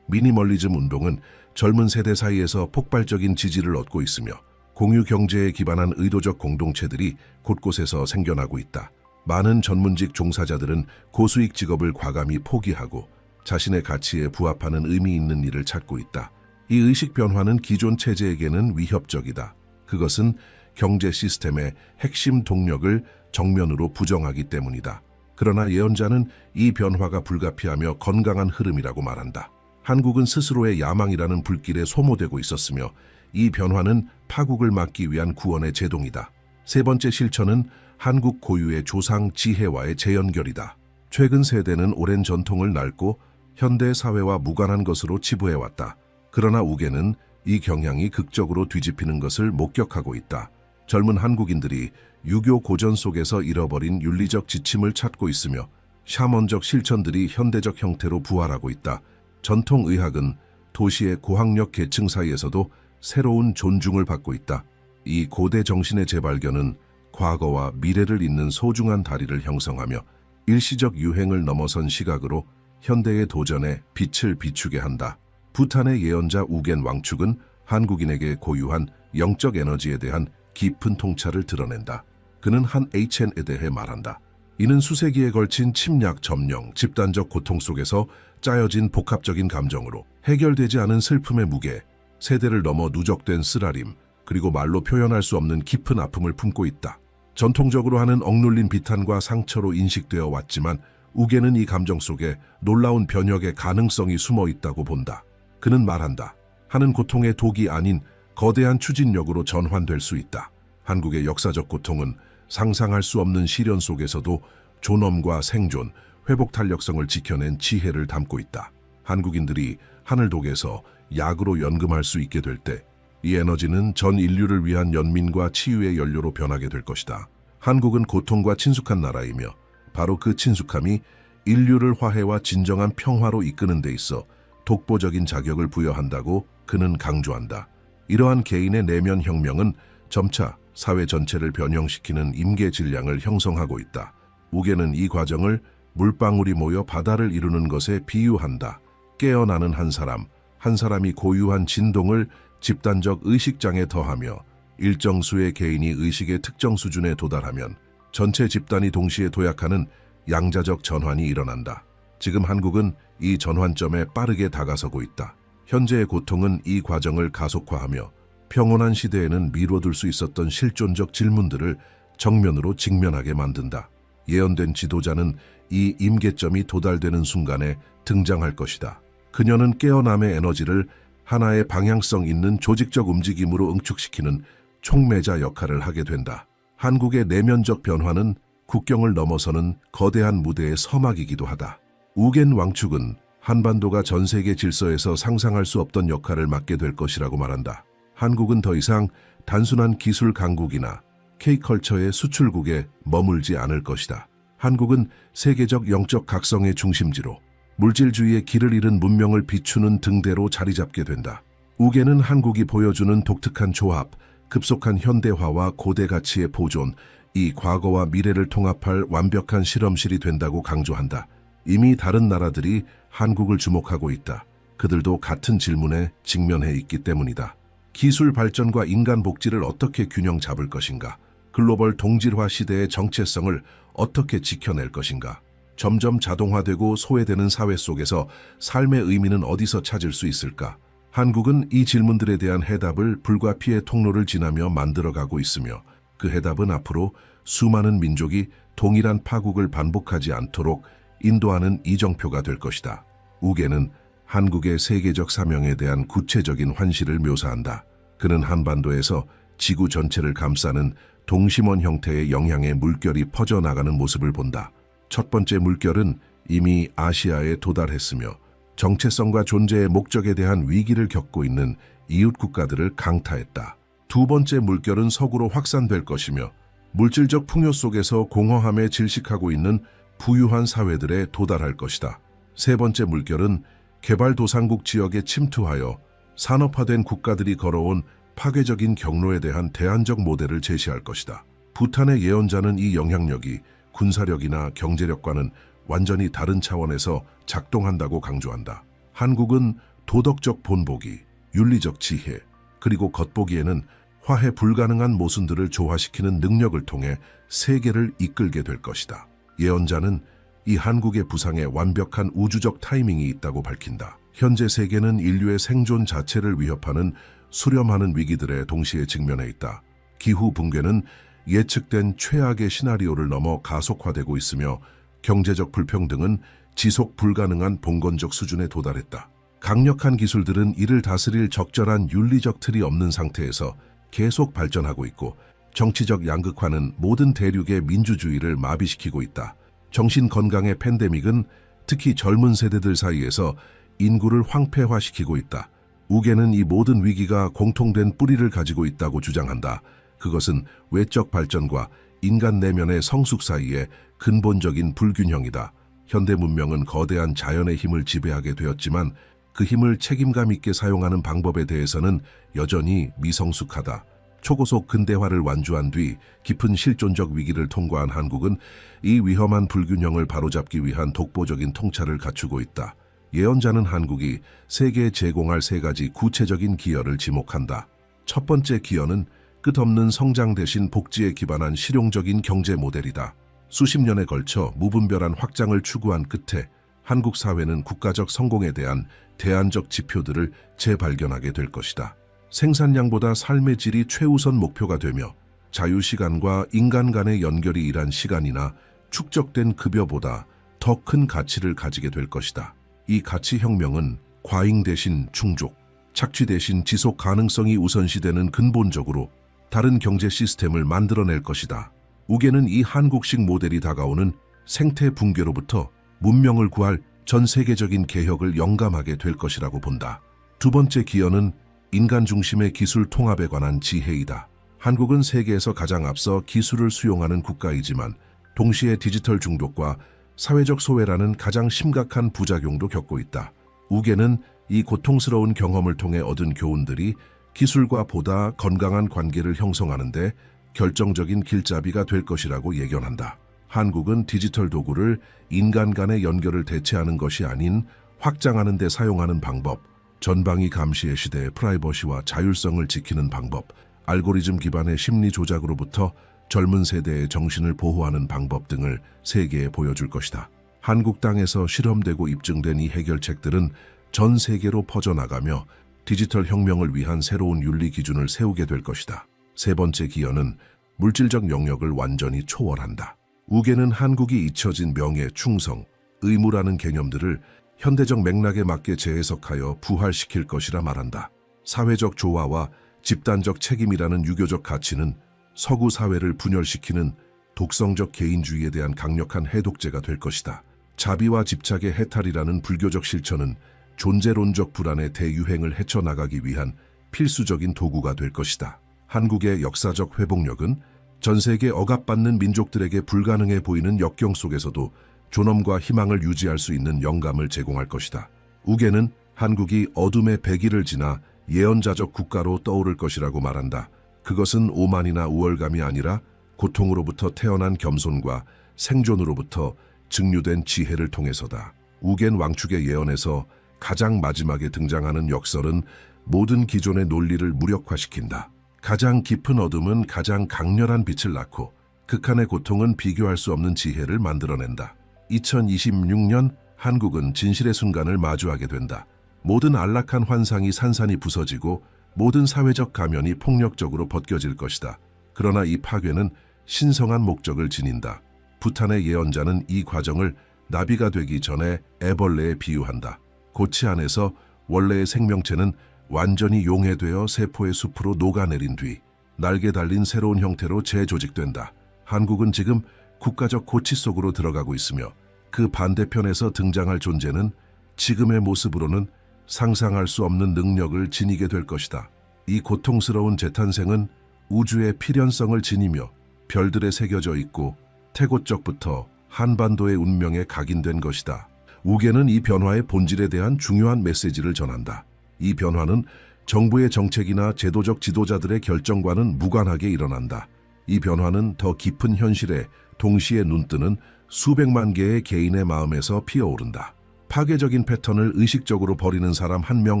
Speaker 1: 미니멀리즘 운동은 젊은 세대 사이에서 폭발적인 지지를 얻고 있으며 공유 경제에 기반한 의도적 공동체들이 곳곳에서 생겨나고 있다. 많은 전문직 종사자들은 고수익 직업을 과감히 포기하고 자신의 가치에 부합하는 의미 있는 일을 찾고 있다. 이 의식 변화는 기존 체제에게는 위협적이다. 그것은 경제 시스템의 핵심 동력을 정면으로 부정하기 때문이다. 그러나 예언자는 이 변화가 불가피하며 건강한 흐름이라고 말한다. 한국은 스스로의 야망이라는 불길에 소모되고 있었으며 이 변화는 파국을 막기 위한 구원의 제동이다. 세 번째 실천은 한국 고유의 조상 지혜와의 재연결이다. 최근 세대는 오랜 전통을 낡고 현대 사회와 무관한 것으로 치부해왔다. 그러나 우게는 이 경향이 극적으로 뒤집히는 것을 목격하고 있다. 젊은 한국인들이 유교 고전 속에서 잃어버린 윤리적 지침을 찾고 있으며 샤먼적 실천들이 현대적 형태로 부활하고 있다. 전통 의학은 도시의 고학력 계층 사이에서도 새로운 존중을 받고 있다. 이 고대 정신의 재발견은 과거와 미래를 잇는 소중한 다리를 형성하며 일시적 유행을 넘어선 시각으로 현대의 도전에 빛을 비추게 한다. 부탄의 예언자 우겐 왕축은 한국인에게 고유한 영적 에너지에 대한 깊은 통찰을 드러낸다. 그는 한 HN에 대해 말한다. 이는 수세기에 걸친 침략, 점령, 집단적 고통 속에서 짜여진 복합적인 감정으로 해결되지 않은 슬픔의 무게, 세대를 넘어 누적된 쓰라림, 그리고 말로 표현할 수 없는 깊은 아픔을 품고 있다. 전통적으로 하는 억눌린 비탄과 상처로 인식되어 왔지만 우겐은 이 감정 속에 놀라운 변혁의 가능성이 숨어 있다고 본다. 그는 말한다. 하는 고통의 독이 아닌 거대한 추진력으로 전환될 수 있다. 한국의 역사적 고통은 상상할 수 없는 시련 속에서도 존엄과 생존, 회복 탄력성을 지켜낸 지혜를 담고 있다. 한국인들이 하늘독에서 약으로 연금할 수 있게 될 때 이 에너지는 전 인류를 위한 연민과 치유의 연료로 변하게 될 것이다. 한국은 고통과 친숙한 나라이며 바로 그 친숙함이 인류를 화해와 진정한 평화로 이끄는 데 있어 독보적인 자격을 부여한다고 그는 강조한다. 이러한 개인의 내면 혁명은 점차 사회 전체를 변형시키는 임계 질량을 형성하고 있다. 우겐은 이 과정을 물방울이 모여 바다를 이루는 것에 비유한다. 깨어나는 한 사람이 고유한 진동을 집단적 의식장에 더하며 일정 수의 개인이 의식의 특정 수준에 도달하면 전체 집단이 동시에 도약하는 양자적 전환이 일어난다. 지금 한국은 이 전환점에 빠르게 다가서고 있다. 현재의 고통은 이 과정을 가속화하며 평온한 시대에는 미뤄둘 수 있었던 실존적 질문들을 정면으로 직면하게 만든다. 예언된 지도자는 이 임계점이 도달되는 순간에 등장할 것이다. 그녀는 깨어남의 에너지를 하나의 방향성 있는 조직적 움직임으로 응축시키는 촉매자 역할을 하게 된다. 한국의 내면적 변화는 국경을 넘어서는 거대한 무대의 서막이기도 하다. 우겐 왕축은 한반도가 전 세계 질서에서 상상할 수 없던 역할을 맡게 될 것이라고 말한다. 한국은 더 이상 단순한 기술 강국이나 K컬처의 수출국에 머물지 않을 것이다. 한국은 세계적 영적 각성의 중심지로 물질주의의 길을 잃은 문명을 비추는 등대로 자리 잡게 된다. 우겐은 한국이 보여주는 독특한 조합, 급속한 현대화와 고대 가치의 보존, 이 과거와 미래를 통합할 완벽한 실험실이 된다고 강조한다. 이미 다른 나라들이 한국을 주목하고 있다. 그들도 같은 질문에 직면해 있기 때문이다. 기술 발전과 인간 복지를 어떻게 균형 잡을 것인가? 글로벌 동질화 시대의 정체성을 어떻게 지켜낼 것인가? 점점 자동화되고 소외되는 사회 속에서 삶의 의미는 어디서 찾을 수 있을까? 한국은 이 질문들에 대한 해답을 불가피의 통로를 지나며 만들어가고 있으며 그 해답은 앞으로 수많은 민족이 동일한 파국을 반복하지 않도록 인도하는 이정표가 될 것이다. 우겐은 한국의 세계적 사명에 대한 구체적인 환시를 묘사한다. 그는 한반도에서 지구 전체를 감싸는 동심원 형태의 영향의 물결이 퍼져나가는 모습을 본다. 첫 번째 물결은 이미 아시아에 도달했으며 정체성과 존재의 목적에 대한 위기를 겪고 있는 이웃 국가들을 강타했다. 두 번째 물결은 서구로 확산될 것이며 물질적 풍요 속에서 공허함에 질식하고 있는 부유한 사회들에 도달할 것이다. 세 번째 물결은 개발도상국 지역에 침투하여 산업화된 국가들이 걸어온 파괴적인 경로에 대한 대안적 모델을 제시할 것이다. 부탄의 예언자는 이 영향력이 군사력이나 경제력과는 완전히 다른 차원에서 작동한다고 강조한다. 한국은 도덕적 본보기, 윤리적 지혜, 그리고 겉보기에는 화해 불가능한 모순들을 조화시키는 능력을 통해 세계를 이끌게 될 것이다. 예언자는 이 한국의 부상에 완벽한 우주적 타이밍이 있다고 밝힌다. 현재 세계는 인류의 생존 자체를 위협하는 수렴하는 위기들에 동시에 직면해 있다. 기후 붕괴는 예측된 최악의 시나리오를 넘어 가속화되고 있으며 경제적 불평등은 지속 불가능한 봉건적 수준에 도달했다. 강력한 기술들은 이를 다스릴 적절한 윤리적 틀이 없는 상태에서 계속 발전하고 있고 정치적 양극화는 모든 대륙의 민주주의를 마비시키고 있다. 정신건강의 팬데믹은 특히 젊은 세대들 사이에서 인구를 황폐화시키고 있다. 우겐은 이 모든 위기가 공통된 뿌리를 가지고 있다고 주장한다. 그것은 외적 발전과 인간 내면의 성숙 사이의 근본적인 불균형이다. 현대 문명은 거대한 자연의 힘을 지배하게 되었지만 그 힘을 책임감 있게 사용하는 방법에 대해서는 여전히 미성숙하다. 초고속 근대화를 완주한 뒤 깊은 실존적 위기를 통과한 한국은 이 위험한 불균형을 바로잡기 위한 독보적인 통찰을 갖추고 있다. 예언자는 한국이 세계에 제공할 세 가지 구체적인 기여를 지목한다. 첫 번째 기여는 끝없는 성장 대신 복지에 기반한 실용적인 경제 모델이다. 수십 년에 걸쳐 무분별한 확장을 추구한 끝에 한국 사회는 국가적 성공에 대한 대안적 지표들을 재발견하게 될 것이다. 생산량보다 삶의 질이 최우선 목표가 되며 자유시간과 인간 간의 연결이 일한 시간이나 축적된 급여보다 더 큰 가치를 가지게 될 것이다. 이 가치혁명은 과잉 대신 충족, 착취 대신 지속 가능성이 우선시되는 근본적으로 다른 경제 시스템을 만들어낼 것이다. 우계는 이 한국식 모델이 다가오는 생태 붕괴로부터 문명을 구할 전 세계적인 개혁을 영감하게 될 것이라고 본다. 두 번째 기여는 인간 중심의 기술 통합에 관한 지혜이다. 한국은 세계에서 가장 앞서 기술을 수용하는 국가이지만 동시에 디지털 중독과 사회적 소외라는 가장 심각한 부작용도 겪고 있다. 우계는 이 고통스러운 경험을 통해 얻은 교훈들이 기술과 보다 건강한 관계를 형성하는 데 결정적인 길잡이가 될 것이라고 예견한다. 한국은 디지털 도구를 인간 간의 연결을 대체하는 것이 아닌 확장하는 데 사용하는 방법, 전방위 감시의 시대의 프라이버시와 자율성을 지키는 방법, 알고리즘 기반의 심리 조작으로부터 젊은 세대의 정신을 보호하는 방법 등을 세계에 보여줄 것이다. 한국 땅에서 실험되고 입증된 이 해결책들은 전 세계로 퍼져나가며 디지털 혁명을 위한 새로운 윤리 기준을 세우게 될 것이다. 세 번째 기여는 물질적 영역을 완전히 초월한다. 우계는 한국이 잊혀진 명예, 충성, 의무라는 개념들을 현대적 맥락에 맞게 재해석하여 부활시킬 것이라 말한다. 사회적 조화와 집단적 책임이라는 유교적 가치는 서구 사회를 분열시키는 독성적 개인주의에 대한 강력한 해독제가 될 것이다. 자비와 집착의 해탈이라는 불교적 실천은 존재론적 불안의 대유행을 헤쳐나가기 위한 필수적인 도구가 될 것이다. 한국의 역사적 회복력은 전 세계 억압받는 민족들에게 불가능해 보이는 역경 속에서도 존엄과 희망을 유지할 수 있는 영감을 제공할 것이다. 우계는 한국이 어둠의 백일을 지나 예언자적 국가로 떠오를 것이라고 말한다. 그것은 오만이나 우월감이 아니라 고통으로부터 태어난 겸손과 생존으로부터 증류된 지혜를 통해서다. 우겐 왕축의 예언에서 가장 마지막에 등장하는 역설은 모든 기존의 논리를 무력화시킨다. 가장 깊은 어둠은 가장 강렬한 빛을 낳고 극한의 고통은 비교할 수 없는 지혜를 만들어낸다. 2026년 한국은 진실의 순간을 마주하게 된다. 모든 안락한 환상이 산산이 부서지고 모든 사회적 가면이 폭력적으로 벗겨질 것이다. 그러나 이 파괴는 신성한 목적을 지닌다. 부탄의 예언자는 이 과정을 나비가 되기 전에 애벌레에 비유한다. 고치 안에서 원래의 생명체는 완전히 용해되어 세포의 숲으로 녹아내린 뒤 날개 달린 새로운 형태로 재조직된다. 한국은 지금 국가적 고치 속으로 들어가고 있으며 그 반대편에서 등장할 존재는 지금의 모습으로는 상상할 수 없는 능력을 지니게 될 것이다. 이 고통스러운 재탄생은 우주의 필연성을 지니며 별들에 새겨져 있고 태고적부터 한반도의 운명에 각인된 것이다. 우계는 이 변화의 본질에 대한 중요한 메시지를 전한다. 이 변화는 정부의 정책이나 제도적 지도자들의 결정과는 무관하게 일어난다. 이 변화는 더 깊은 현실에 동시에 눈뜨는 수백만 개의 개인의 마음에서 피어오른다. 파괴적인 패턴을 의식적으로 버리는 사람 한 명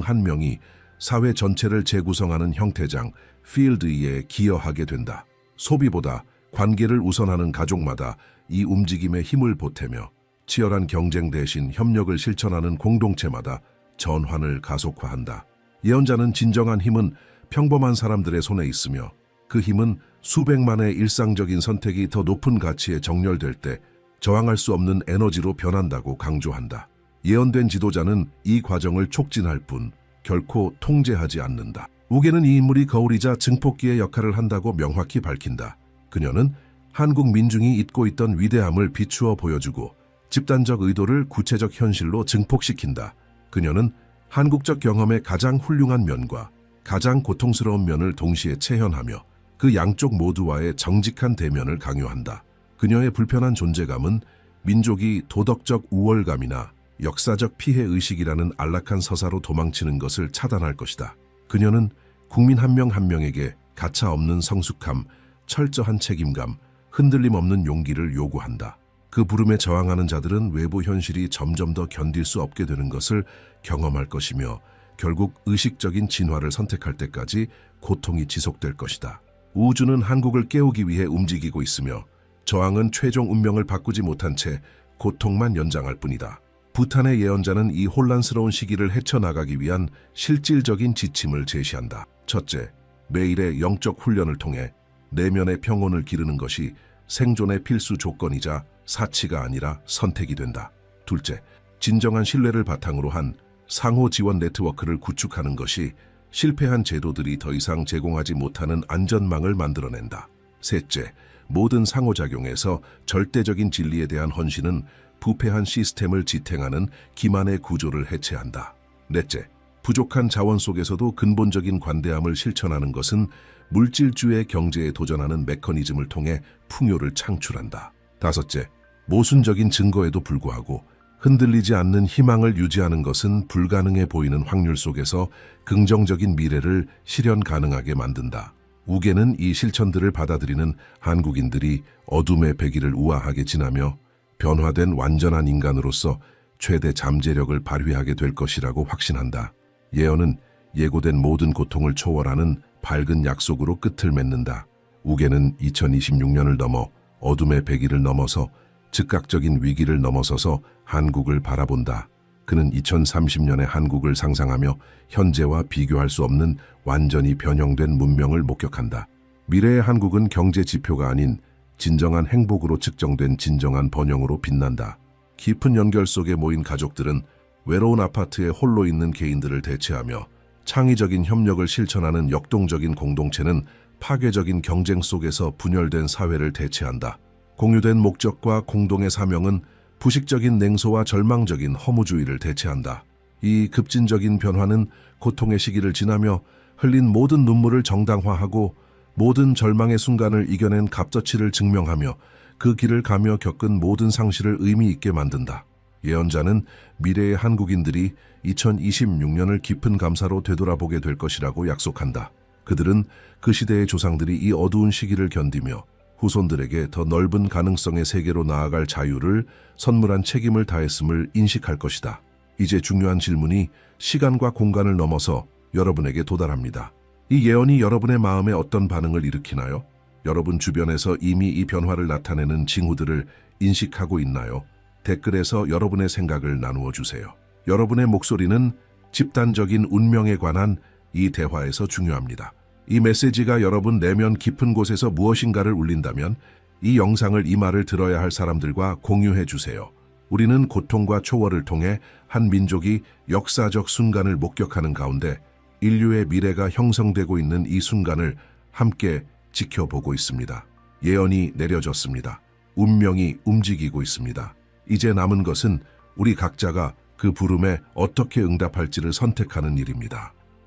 Speaker 1: 한 명이 사회 전체를 재구성하는 형태장, 필드에 기여하게 된다. 소비보다 관계를 우선하는 가족마다 이 움직임에 힘을 보태며 치열한 경쟁 대신 협력을 실천하는 공동체마다 전환을 가속화한다. 예언자는 진정한 힘은 평범한 사람들의 손에 있으며 그 힘은 수백만의 일상적인 선택이 더 높은 가치에 정렬될 때 저항할 수 없는 에너지로 변한다고 강조한다. 예언된 지도자는 이 과정을 촉진할 뿐 결코 통제하지 않는다. 우계는 이 인물이 거울이자 증폭기의 역할을 한다고 명확히 밝힌다. 그녀는 한국 민중이 잊고 있던 위대함을 비추어 보여주고 집단적 의도를 구체적 현실로 증폭시킨다. 그녀는 한국적 경험의 가장 훌륭한 면과 가장 고통스러운 면을 동시에 체현하며 그 양쪽 모두와의 정직한 대면을 강요한다. 그녀의 불편한 존재감은 민족이 도덕적 우월감이나 역사적 피해의식이라는 안락한 서사로 도망치는 것을 차단할 것이다. 그녀는 국민 한 명 한 명에게 가차없는 성숙함, 철저한 책임감, 흔들림 없는 용기를 요구한다. 그 부름에 저항하는 자들은 외부 현실이 점점 더 견딜 수 없게 되는 것을 경험할 것이며 결국 의식적인 진화를 선택할 때까지 고통이 지속될 것이다. 우주는 한국을 깨우기 위해 움직이고 있으며 저항은 최종 운명을 바꾸지 못한 채 고통만 연장할 뿐이다. 부탄의 예언자는 이 혼란스러운 시기를 헤쳐나가기 위한 실질적인 지침을 제시한다. 첫째, 매일의 영적 훈련을 통해 내면의 평온을 기르는 것이 생존의 필수 조건이자 사치가 아니라 선택이 된다. 둘째, 진정한 신뢰를 바탕으로 한 상호 지원 네트워크를 구축하는 것이 실패한 제도들이 더 이상 제공하지 못하는 안전망을 만들어낸다. 셋째, 모든 상호작용에서 절대적인 진리에 대한 헌신은 부패한 시스템을 지탱하는 기만의 구조를 해체한다. 넷째, 부족한 자원 속에서도 근본적인 관대함을 실천하는 것은 물질주의 경제에 도전하는 메커니즘을 통해 풍요를 창출한다. 다섯째, 모순적인 증거에도 불구하고 흔들리지 않는 희망을 유지하는 것은 불가능해 보이는 확률 속에서 긍정적인 미래를 실현 가능하게 만든다. 우계는 이 실천들을 받아들이는 한국인들이 어둠의 배기를 우아하게 지나며 변화된 완전한 인간으로서 최대 잠재력을 발휘하게 될 것이라고 확신한다. 예언은 예고된 모든 고통을 초월하는 밝은 약속으로 끝을 맺는다. 우계는 2026년을 넘어 어둠의 배기를 넘어서 즉각적인 위기를 넘어서서 한국을 바라본다. 그는 2030년의 한국을 상상하며 현재와 비교할 수 없는 완전히 변형된 문명을 목격한다. 미래의 한국은 경제 지표가 아닌 진정한 행복으로 측정된 진정한 번영으로 빛난다. 깊은 연결 속에 모인 가족들은 외로운 아파트에 홀로 있는 개인들을 대체하며 창의적인 협력을 실천하는 역동적인 공동체는 파괴적인 경쟁 속에서 분열된 사회를 대체한다. 공유된 목적과 공동의 사명은 부식적인 냉소와 절망적인 허무주의를 대체한다. 이 급진적인 변화는 고통의 시기를 지나며 흘린 모든 눈물을 정당화하고 모든 절망의 순간을 이겨낸 값어치를 증명하며 그 길을 가며 겪은 모든 상실을 의미 있게 만든다. 예언자는 미래의 한국인들이 2026년을 깊은 감사로 되돌아보게 될 것이라고 약속한다. 그들은 그 시대의 조상들이 이 어두운 시기를 견디며 후손들에게 더 넓은 가능성의 세계로 나아갈 자유를 선물한 책임을 다했음을 인식할 것이다. 이제 중요한 질문이 시간과 공간을 넘어서 여러분에게 도달합니다. 이 예언이 여러분의 마음에 어떤 반응을 일으키나요? 여러분 주변에서 이미 이 변화를 나타내는 징후들을 인식하고 있나요? 댓글에서 여러분의 생각을 나누어 주세요. 여러분의 목소리는 집단적인 운명에 관한 이 대화에서 중요합니다. 이 메시지가 여러분 내면 깊은 곳에서 무엇인가를 울린다면 이 영상을 이 말을 들어야 할 사람들과 공유해 주세요. 우리는 고통과 초월을 통해 한 민족이 역사적 순간을 목격하는 가운데 인류의 미래가 형성되고 있는 이 순간을 함께 지켜보고 있습니다. 예언이 내려졌습니다. 운명이 움직이고 있습니다. 이제 남은 것은 우리 각자가 그 부름에 어떻게 응답할지를 선택하는 일입니다.